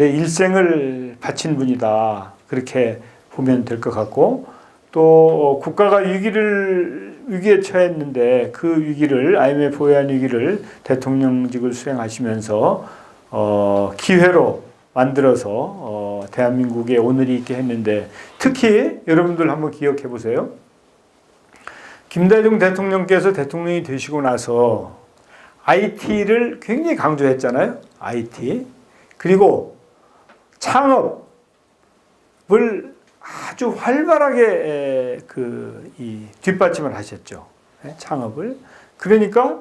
A: 일생을 바친 분이다 그렇게 보면 될 것 같고 또 국가가 위기에 처했는데 그 위기를 IMF 외환 위기를 대통령직을 수행하시면서 기회로 만들어서 대한민국의 오늘이 있게 했는데 특히 여러분들 한번 기억해 보세요. 김대중 대통령께서 대통령이 되시고 나서 IT를 굉장히 강조했잖아요. IT. 그리고 창업을 아주 활발하게 뒷받침을 하셨죠. 창업을. 그러니까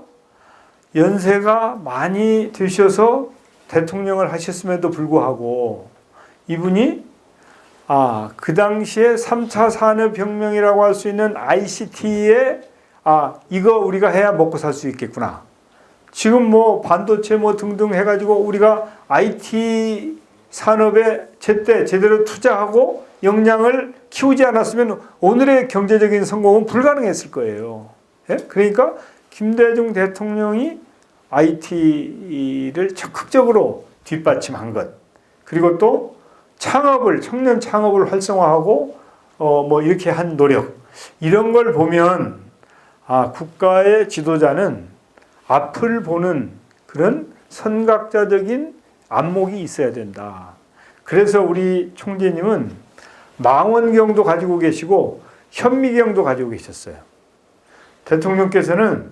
A: 연세가 많이 되셔서 대통령을 하셨음에도 불구하고 이분이 그 당시에 3차 산업혁명이라고 할 수 있는 ICT에 이거 우리가 해야 먹고 살 수 있겠구나. 지금 뭐 반도체 뭐 등등 해가지고 우리가 IT 산업에 제대로 투자하고 역량을 키우지 않았으면 오늘의 경제적인 성공은 불가능했을 거예요. 예? 그러니까 김대중 대통령이 IT를 적극적으로 뒷받침한 것. 그리고 또 청년 창업을 활성화하고 뭐 이렇게 한 노력. 이런 걸 보면 국가의 지도자는 앞을 보는 그런 선각자적인 안목이 있어야 된다. 그래서 우리 총재님은 망원경도 가지고 계시고 현미경도 가지고 계셨어요. 대통령께서는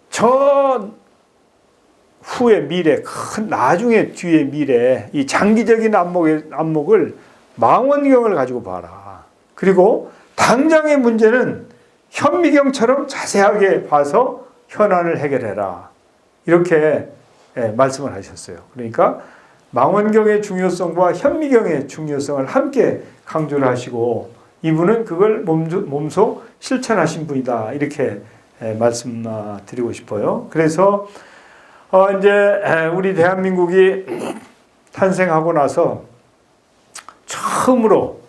A: 저 후의 미래, 큰 나중에 뒤의 미래, 이 장기적인 안목을 망원경을 가지고 봐라. 그리고 당장의 문제는 현미경처럼 자세하게 봐서 현안을 해결해라. 이렇게 말씀을 하셨어요. 그러니까 망원경의 중요성과 현미경의 중요성을 함께 강조를 하시고 이분은 그걸 몸소 실천하신 분이다. 이렇게 말씀드리고 싶어요. 그래서 이제 우리 대한민국이 탄생하고 나서 처음으로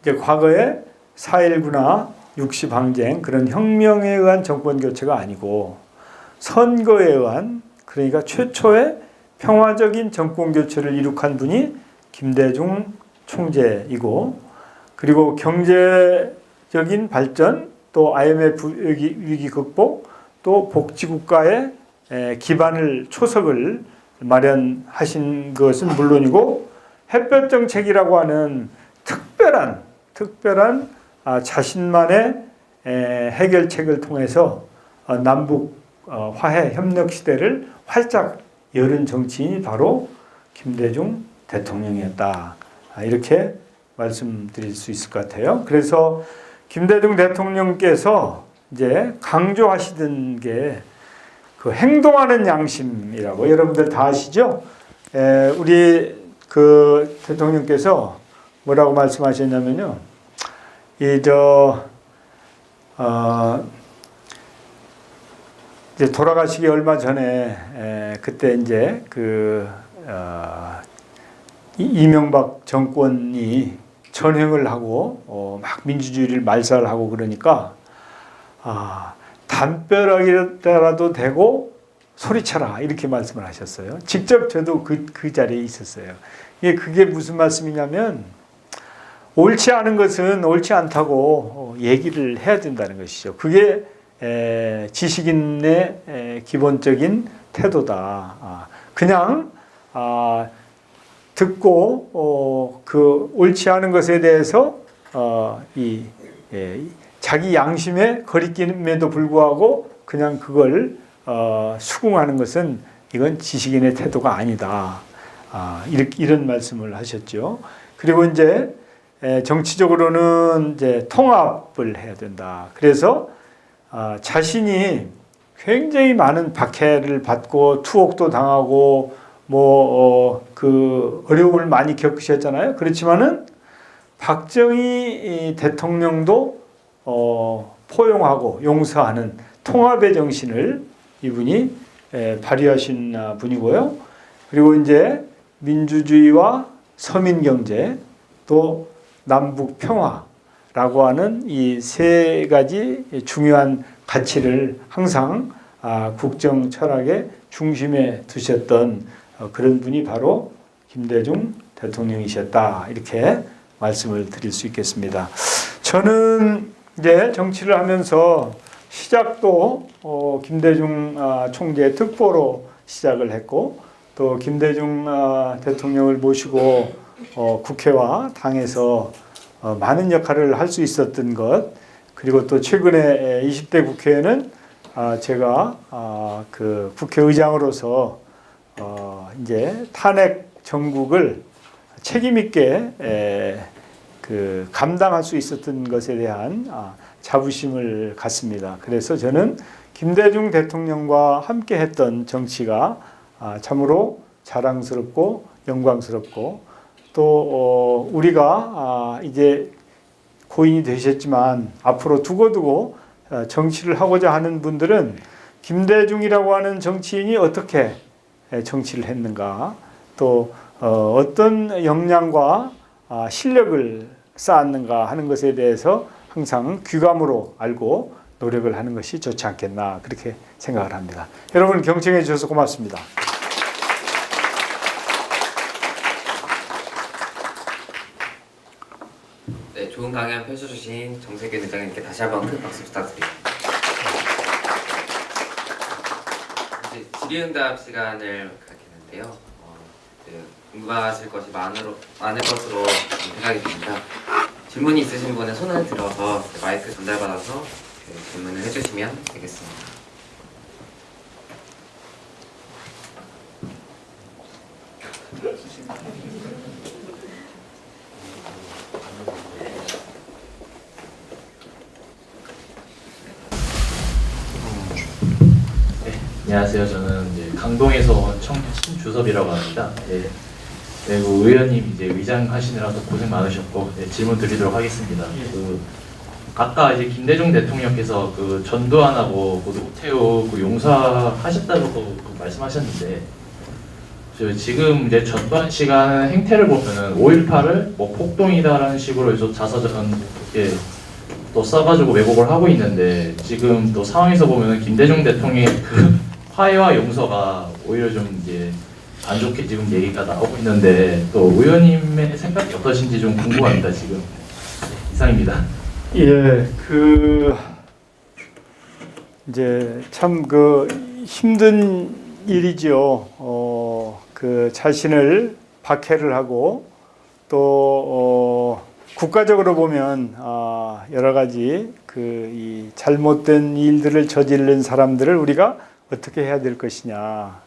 A: 이제 과거에 4.19나 6.10 항쟁 그런 혁명에 의한 정권 교체가 아니고 선거에 의한 그러니까 최초의 평화적인 정권 교체를 이룩한 분이 김대중 총재이고 그리고 경제적인 발전 또 IMF 위기 극복 또 복지국가의 기반을 초석을 마련하신 것은 물론이고 햇볕 정책이라고 하는 특별한 자신만의 해결책을 통해서 남북 화해 협력 시대를 활짝 열은 정치인이 바로 김대중 대통령이었다. 이렇게 말씀드릴 수 있을 것 같아요. 그래서 김대중 대통령께서 이제 강조하시던 게 그 행동하는 양심이라고 여러분들 다 아시죠? 우리 그 대통령께서 뭐라고 말씀하셨냐면요. 이제 돌아가시기 얼마 전에 그때 이제 이명박 정권이 전횡을 하고 막 민주주의를 말살하고 그러니까 담벼락이라도 대고 소리쳐라 이렇게 말씀을 하셨어요. 직접 저도 그 자리에 있었어요. 그게 무슨 말씀이냐면 옳지 않은 것은 옳지 않다고 얘기를 해야 된다는 것이죠. 그게 지식인의 기본적인 태도다. 그냥 듣고 그 옳지 않은 것에 대해서 자기 양심에 거리낌에도 불구하고 그냥 그걸 수긍하는 것은 이건 지식인의 태도가 아니다. 이런 말씀을 하셨죠. 그리고 이제 정치적으로는 이제 통합을 해야 된다. 그래서 자신이 굉장히 많은 박해를 받고 투옥도 당하고 그 어려움을 많이 겪으셨잖아요. 그렇지만은 박정희 대통령도 포용하고 용서하는 통합의 정신을 이분이 발휘하신 분이고요. 그리고 이제 민주주의와 서민 경제 또 남북 평화라고 하는 이 세 가지 중요한 가치를 항상 국정 철학의 중심에 두셨던 그런 분이 바로 김대중 대통령이셨다. 이렇게 말씀을 드릴 수 있겠습니다. 저는 이제 정치를 하면서 시작도 김대중 총재 특보로 시작을 했고 또 김대중 대통령을 모시고 국회와 당에서 많은 역할을 할 수 있었던 것 그리고 또 최근에 20대 국회에는 제가 그 국회의장으로서 이제 탄핵 정국을 책임 있게 그 감당할 수 있었던 것에 대한 자부심을 갖습니다. 그래서 저는 김대중 대통령과 함께 했던 정치가 참으로 자랑스럽고 영광스럽고 또 우리가 이제 고인이 되셨지만 앞으로 두고두고 정치를 하고자 하는 분들은 김대중이라고 하는 정치인이 어떻게 정치를 했는가 또 어떤 역량과 실력을 쌓았는가 하는 것에 대해서 항상 귀감으로 알고 노력을 하는 것이 좋지 않겠나 그렇게 생각을 합니다. 여러분 경청해 주셔서 고맙습니다.
B: 네, 좋은 강연 펼쳐주신 정세균 의장님께 다시 한번 큰 박수 부탁드립니다. 이제 질의응답 시간을 갖겠는데요. 궁금하실 것이 많을 것으로 생각이 듭니다. 질문이 있으신 분은 손을 들어서 마이크 전달받아서 질문을 해주시면 되겠습니다.
C: 안녕하세요. 저는 이제 강동에서 온 청년 신주섭이라고 합니다. 그리고 의원님 이제 위장하시느라서 고생 많으셨고 질문 드리도록 하겠습니다. 아까 이제 김대중 대통령께서 그 전두환하고 노태우 용서하셨다고 말씀하셨는데 지금 이제 전두환 씨가 하는 행태를 보면은 5.18을 뭐 폭동이다라는 식으로 해서 자서전 이렇게 또 써가지고 왜곡을 하고 있는데 지금 또 상황에서 보면은 김대중 대통령의 그 화해와 용서가 오히려 좀 이제 안 좋게 지금 얘기가 나오고 있는데 또 의원님의 생각이 어떠신지 좀 궁금합니다. 지금 이상입니다.
A: 이제 참 그 힘든 일이죠. 그 자신을 박해를 하고 또 국가적으로 보면 여러 가지 이 잘못된 일들을 저지른 사람들을 우리가 어떻게 해야 될 것이냐.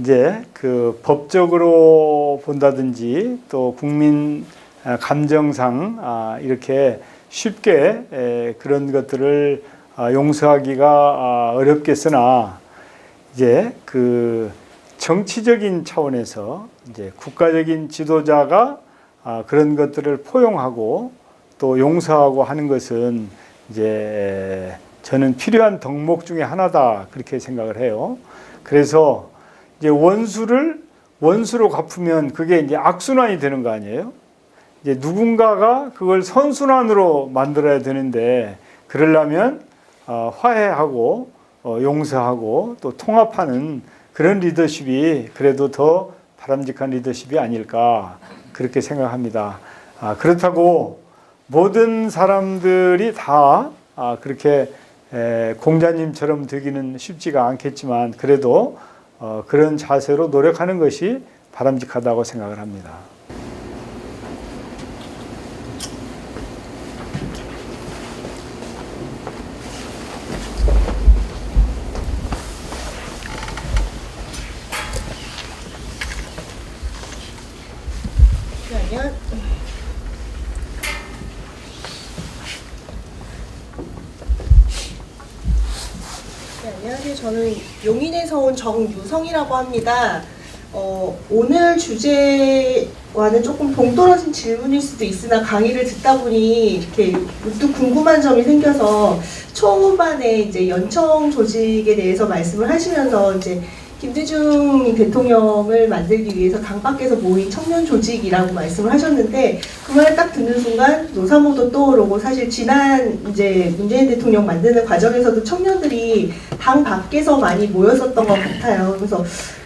A: 이제 그 법적으로 본다든지 또 국민 감정상 이렇게 쉽게 그런 것들을 용서하기가 어렵겠으나 이제 그 정치적인 차원에서 이제 국가적인 지도자가 그런 것들을 포용하고 또 용서하고 하는 것은 이제 저는 필요한 덕목 중에 하나다 그렇게 생각을 해요. 그래서 이제 원수로 갚으면 그게 이제 악순환이 되는 거 아니에요? 이제 누군가가 그걸 선순환으로 만들어야 되는데 그러려면 화해하고 용서하고 또 통합하는 그런 리더십이 그래도 더 바람직한 리더십이 아닐까 그렇게 생각합니다. 그렇다고 모든 사람들이 다 그렇게 공자님처럼 되기는 쉽지가 않겠지만 그래도 그런 자세로 노력하는 것이 바람직하다고 생각을 합니다.
D: 안녕하세요. 저는 용인에서 온 정유성이라고 합니다. 오늘 주제와는 조금 동떨어진 질문일 수도 있으나 강의를 듣다 보니 이렇게 문득 궁금한 점이 생겨서 초반에 이제 연청 조직에 대해서 말씀을 하시면서 이제 김대중 대통령을 만들기 위해서 당 밖에서 모인 청년 조직이라고 말씀을 하셨는데 그 말을 딱 듣는 순간 노사모도 떠오르고 사실 지난 이제 문재인 대통령 만드는 과정에서도 청년들이 당 밖에서 많이 모였었던 것 같아요. 그래서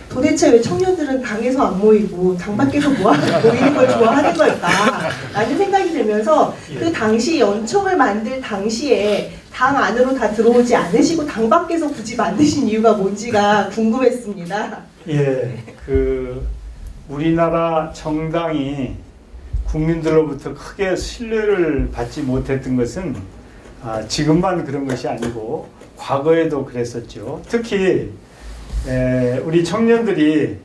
D: 도대체 왜 청년들은 당에서 안 모이고 당 밖에서 모이는 걸 좋아하는 걸까라는 생각이 들면서 그 당시 연청을 만들 당시에 당 안으로 다 들어오지 않으시고 당 밖에서 굳이 만드신 이유가 뭔지가 궁금했습니다.
A: 예, 우리나라 정당이 국민들로부터 크게 신뢰를 받지 못했던 것은 지금만 그런 것이 아니고 과거에도 그랬었죠. 특히 우리 청년들이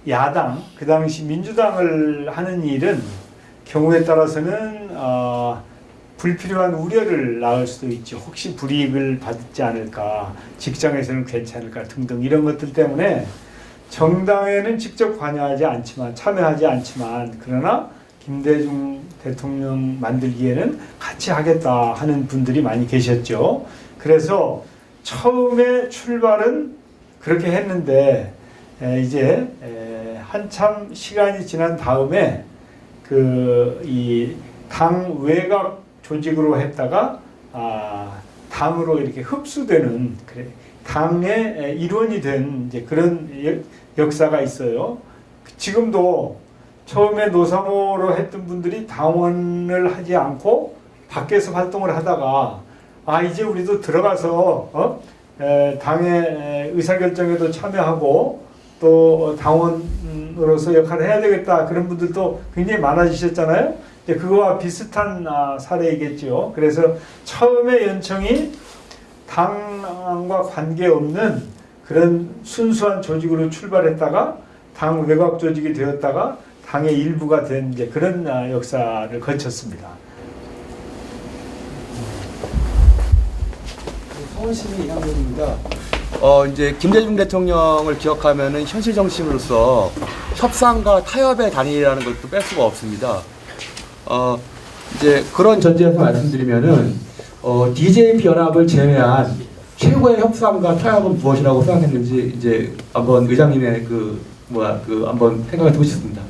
A: 야당, 그 당시 민주당을 하는 일은 경우에 따라서는 불필요한 우려를 낳을 수도 있죠. 혹시 불이익을 받지 않을까, 직장에서는 괜찮을까 등등 이런 것들 때문에 정당에는 직접 관여하지 않지만, 참여하지 않지만 그러나 김대중 대통령 만들기에는 같이 하겠다 하는 분들이 많이 계셨죠. 그래서 처음에 출발은 그렇게 했는데 이제 한참 시간이 지난 다음에 이 당 외곽 조직으로 했다가 당으로 이렇게 흡수되는 당의 일원이 된 이제 그런 역사가 있어요. 지금도 처음에 노사모로 했던 분들이 당원을 하지 않고 밖에서 활동을 하다가 이제 우리도 들어가서 당의 의사결정에도 참여하고 또 당원으로서 역할을 해야 되겠다 그런 분들도 굉장히 많아지셨잖아요. 그거와 비슷한 사례이겠죠. 그래서 처음에 연청이 당과 관계없는 그런 순수한 조직으로 출발했다가 당 외곽 조직이 되었다가 당의 일부가 된 이제 그런 역사를 거쳤습니다.
E: 서울시민 이상민입니다. 이제 김대중 대통령을 기억하면은 현실 정신으로서 협상과 타협의 단일이라는 것도 뺄 수가 없습니다. 이제 그런 전제에서 말씀드리면은 DJP 연합을 제외한 최고의 협상과 타협은 무엇이라고 생각했는지 이제 한번 의장님의 한번 생각을 해보고 싶습니다.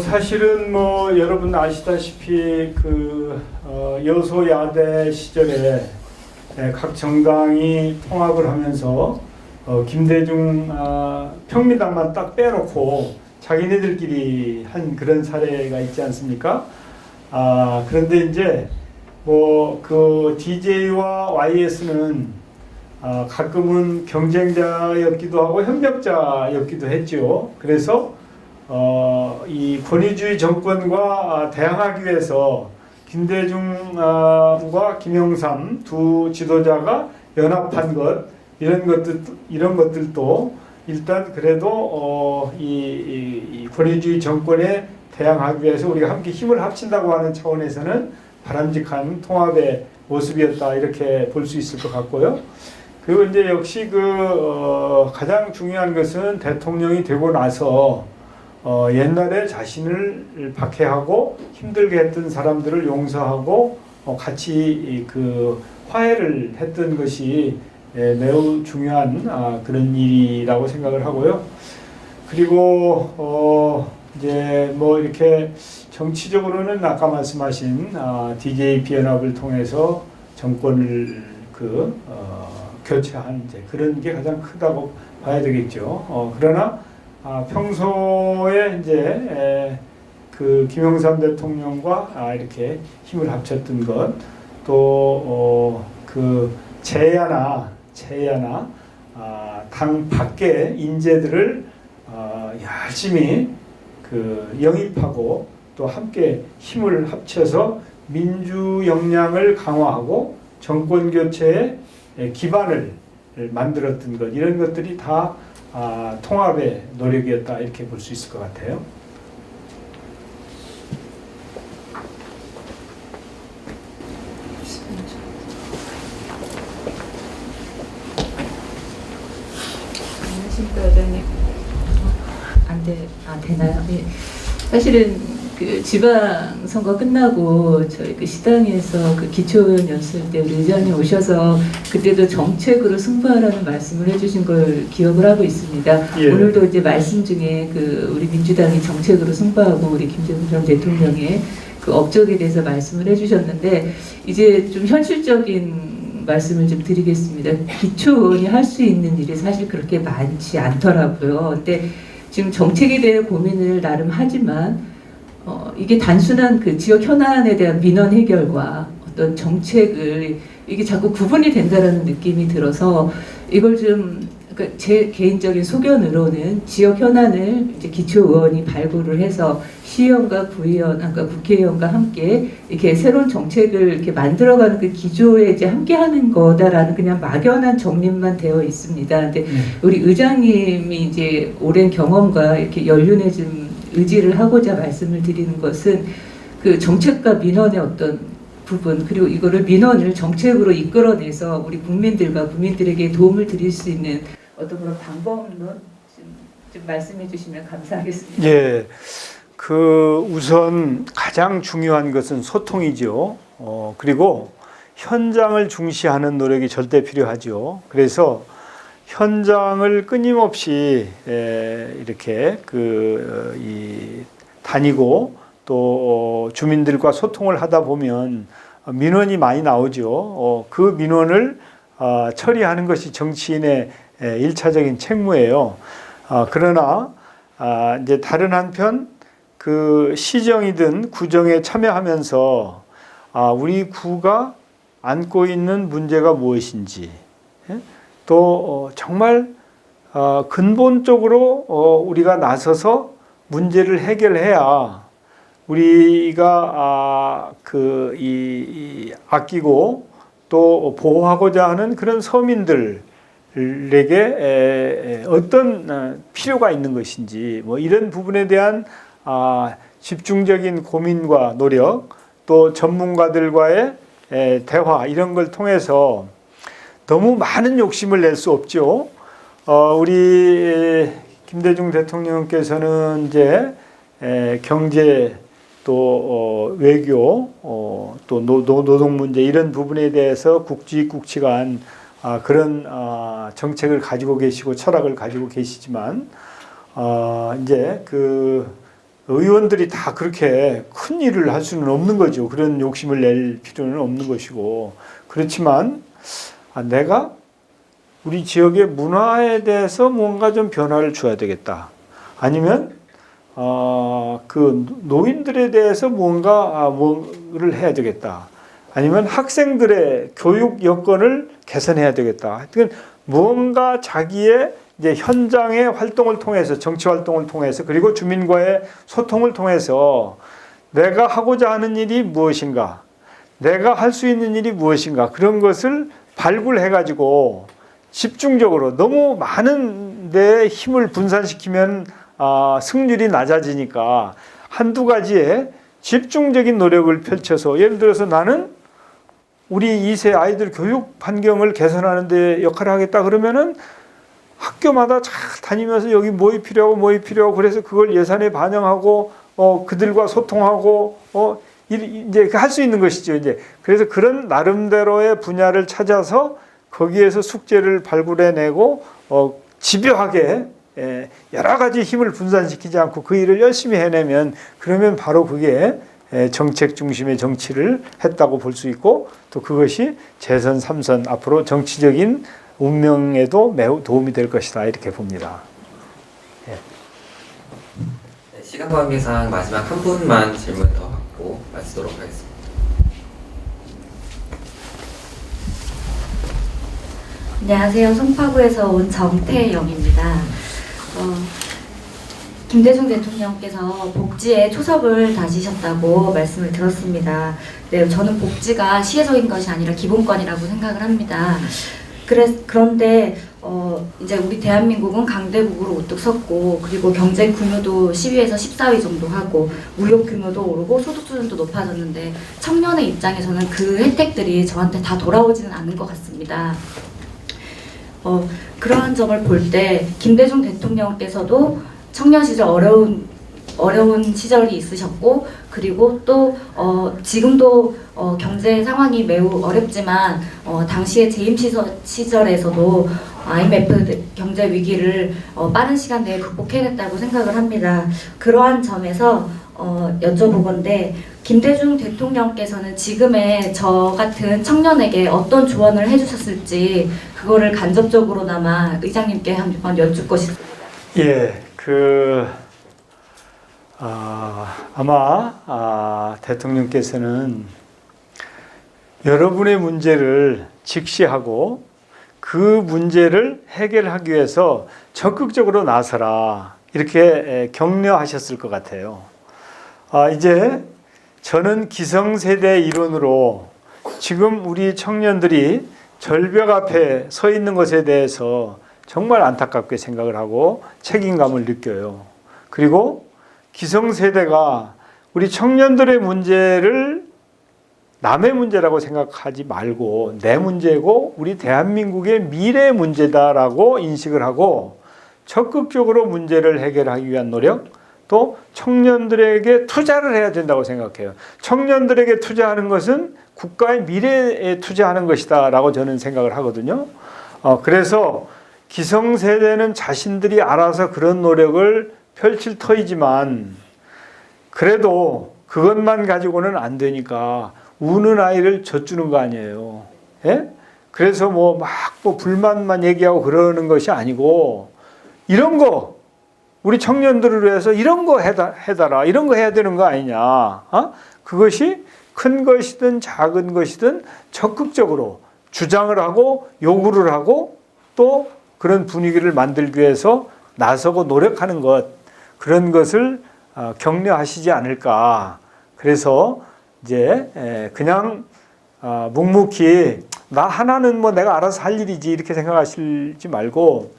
A: 사실은 뭐 여러분 아시다시피 여소야대 시절에 각 정당이 통합을 하면서 김대중 평민당만 딱 빼놓고 자기네들끼리 한 그런 사례가 있지 않습니까? 그런데 이제 DJ와 YS는 가끔은 경쟁자였기도 하고 협력자였기도 했죠. 그래서 이 권위주의 정권과 대항하기 위해서 김대중과 김영삼 두 지도자가 연합한 것 이런 것들도 일단 그래도 이 권위주의 정권에 대항하기 위해서 우리가 함께 힘을 합친다고 하는 차원에서는 바람직한 통합의 모습이었다 이렇게 볼 수 있을 것 같고요. 그리고 이제 역시 가장 중요한 것은 대통령이 되고 나서 옛날에 자신을 박해하고 힘들게 했던 사람들을 용서하고 같이 화해를 했던 것이 매우 중요한 그런 일이라고 생각을 하고요. 그리고 이제 뭐 이렇게 정치적으로는 아까 말씀하신 DJ 비연합을 통해서 정권을 교체한 이제 그런 게 가장 크다고 봐야 되겠죠. 그러나 평소에 이제 그 김영삼 대통령과 이렇게 힘을 합쳤던 것, 또 그 제야나 당 밖의 인재들을 열심히 그 영입하고 또 함께 힘을 합쳐서 민주 역량을 강화하고 정권 교체의 기반을 만들었던 것, 이런 것들이 다 통합의 노력이었다, 이렇게 볼 수 있을 것 같아요.
F: 안녕하십니까, 의장님. 되나요? 예. 사실은 그 지방선거 끝나고 저희 그 시당에서 그 기초의원 연설 때 우리 의장님 오셔서 그때도 정책으로 승부하라는 말씀을 해주신 걸 기억을 하고 있습니다.
A: 예.
F: 오늘도 이제 말씀 중에 그 우리 민주당이 정책으로 승부하고 우리 김대중 전 대통령의 그 업적에 대해서 말씀을 해주셨는데, 이제 좀 현실적인 말씀을 좀 드리겠습니다. 기초의원이 할 수 있는 일이 사실 그렇게 많지 않더라고요. 근데 지금 정책에 대해 고민을 나름 하지만 이게 단순한 그 지역 현안에 대한 민원 해결과 어떤 정책을 이게 자꾸 구분이 된다라는 느낌이 들어서 이걸 좀, 그러니까 제 개인적인 소견으로는 지역 현안을 이제 기초의원이 발굴을 해서 시의원과 구의원, 아까 국회의원과 함께 이렇게 새로운 정책을 이렇게 만들어가는 그 기조에 이제 함께하는 거다라는 그냥 막연한 정립만 되어 있습니다. 근데 우리 의장님이 이제 오랜 경험과 이렇게 연륜에 좀 의지를 하고자 말씀을 드리는 것은 그 정책과 민원의 어떤 부분, 그리고 이거를 민원을 정책으로 이끌어내서 우리 국민들과 국민들에게 도움을 드릴 수 있는 어떤 그런 방법론 좀 말씀해 주시면 감사하겠습니다.
A: 예, 그 우선 가장 중요한 것은 소통이죠. 그리고 현장을 중시하는 노력이 절대 필요하죠. 그래서 현장을 끊임없이 이렇게 다니고 또 주민들과 소통을 하다 보면 민원이 많이 나오죠. 그 민원을 처리하는 것이 정치인의 일차적인 책무예요. 그러나 이제 다른 한편 그 시정이든 구정에 참여하면서 우리 구가 안고 있는 문제가 무엇인지, 또 정말 근본적으로 우리가 나서서 문제를 해결해야 우리가 아끼고 또 보호하고자 하는 그런 서민들에게 어떤 필요가 있는 것인지, 뭐 이런 부분에 대한 집중적인 고민과 노력, 또 전문가들과의 대화, 이런 걸 통해서 너무 많은 욕심을 낼 수 없죠. 우리 김대중 대통령께서는 이제 경제, 또 외교, 또 노동 문제, 이런 부분에 대해서 굵직굵직한 그런 정책을 가지고 계시고 철학을 가지고 계시지만, 이제 그 의원들이 다 그렇게 큰 일을 할 수는 없는 거죠. 그런 욕심을 낼 필요는 없는 것이고, 그렇지만 내가 우리 지역의 문화에 대해서 뭔가 좀 변화를 줘야 되겠다. 아니면 그 노인들에 대해서 뭐를 해야 되겠다. 아니면 학생들의 교육 여건을 개선해야 되겠다. 하여튼 뭔가 자기의 이제 현장의 활동을 통해서, 정치 활동을 통해서, 그리고 주민과의 소통을 통해서 내가 하고자 하는 일이 무엇인가, 내가 할 수 있는 일이 무엇인가, 그런 것을 발굴해가지고 집중적으로, 너무 많은 데 힘을 분산시키면 승률이 낮아지니까 한두 가지에 집중적인 노력을 펼쳐서, 예를 들어서 나는 우리 2세 아이들 교육 환경을 개선하는 데 역할을 하겠다 그러면은 학교마다 잘 다니면서 여기 뭐이 필요하고 그래서 그걸 예산에 반영하고 그들과 소통하고 이제 할 수 있는 것이죠. 이제 그래서 그런 나름대로의 분야를 찾아서 거기에서 숙제를 발굴해내고 집요하게 여러 가지 힘을 분산시키지 않고 그 일을 열심히 해내면 그러면 바로 그게 정책 중심의 정치를 했다고 볼 수 있고 또 그것이 재선 3선 앞으로 정치적인 운명에도 매우 도움이 될 것이다 이렇게 봅니다.
B: 네, 시간 관계상 마지막 한 분만 질문 더 받고 마치도록 하겠습니다.
G: 안녕하세요. 송파구에서 온 정태영입니다. 김대중 대통령께서 복지에 초석을 다지셨다고 말씀을 들었습니다. 네, 저는 복지가 시혜적인 것이 아니라 기본권이라고 생각을 합니다. 그런데 이제 우리 대한민국은 강대국으로 우뚝 섰고 그리고 경제 규모도 10위에서 14위 정도 하고 무역 규모도 오르고 소득 수준도 높아졌는데 청년의 입장에서는 그 혜택들이 저한테 다 돌아오지는 않은 것 같습니다. 그러한 점을 볼 때 김대중 대통령께서도 청년 시절 어려운 시절이 있으셨고 그리고 또 지금도 경제 상황이 매우 어렵지만 당시에 재임 시절에서도 IMF 경제 위기를 빠른 시간 내에 극복해냈다고 생각을 합니다. 그러한 점에서 여쭤보건데 김대중 대통령께서는 지금의 저 같은 청년에게 어떤 조언을 해주셨을지 그거를 간접적으로나마 의장님께 한번 여쭙고 싶습니다.
A: 예, 아마 대통령께서는 여러분의 문제를 직시하고 그 문제를 해결하기 위해서 적극적으로 나서라 이렇게 격려하셨을 것 같아요. 이제 저는 기성세대 이론으로 지금 우리 청년들이 절벽 앞에 서 있는 것에 대해서 정말 안타깝게 생각을 하고 책임감을 느껴요. 그리고 기성세대가 우리 청년들의 문제를 남의 문제라고 생각하지 말고 내 문제고 우리 대한민국의 미래 문제다라고 인식을 하고 적극적으로 문제를 해결하기 위한 노력 또 청년들에게 투자를 해야 된다고 생각해요. 청년들에게 투자하는 것은 국가의 미래에 투자하는 것이다 라고 저는 생각을 하거든요. 그래서 기성세대는 자신들이 알아서 그런 노력을 펼칠 터이지만 그래도 그것만 가지고는 안 되니까 우는 아이를 젖주는 거 아니에요. 예? 그래서 뭐 불만만 얘기하고 그러는 것이 아니고 이런 거 우리 청년들을 위해서 이런 거 해달라 이런 거 해야 되는 거 아니냐. 그것이 큰 것이든 작은 것이든 적극적으로 주장을 하고 요구를 하고 또 그런 분위기를 만들기 위해서 나서고 노력하는 것 그런 것을 격려하시지 않을까. 그래서 이제 그냥 묵묵히 나 하나는 뭐 내가 알아서 할 일이지 이렇게 생각하시지 말고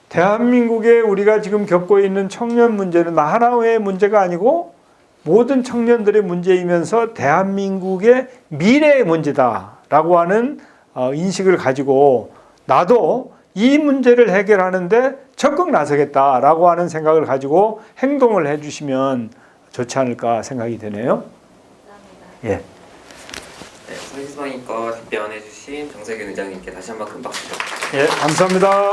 A: 대한민국에 우리가 지금 겪고 있는 청년 문제는 나 하나의 문제가 아니고 모든 청년들의 문제이면서 대한민국의 미래의 문제다라고 하는 인식을 가지고 나도 이 문제를 해결하는데 적극 나서겠다라고 하는 생각을 가지고 행동을 해주시면 좋지 않을까 생각이 되네요. 예.
B: 네, 성희망님과 답변해주신 정세균 의장님께 다시 한번 큰 박수 부탁드립니다.
A: 예, 감사합니다.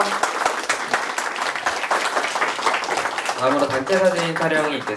B: 다음으로 단체 사진 촬영이 있겠습니다.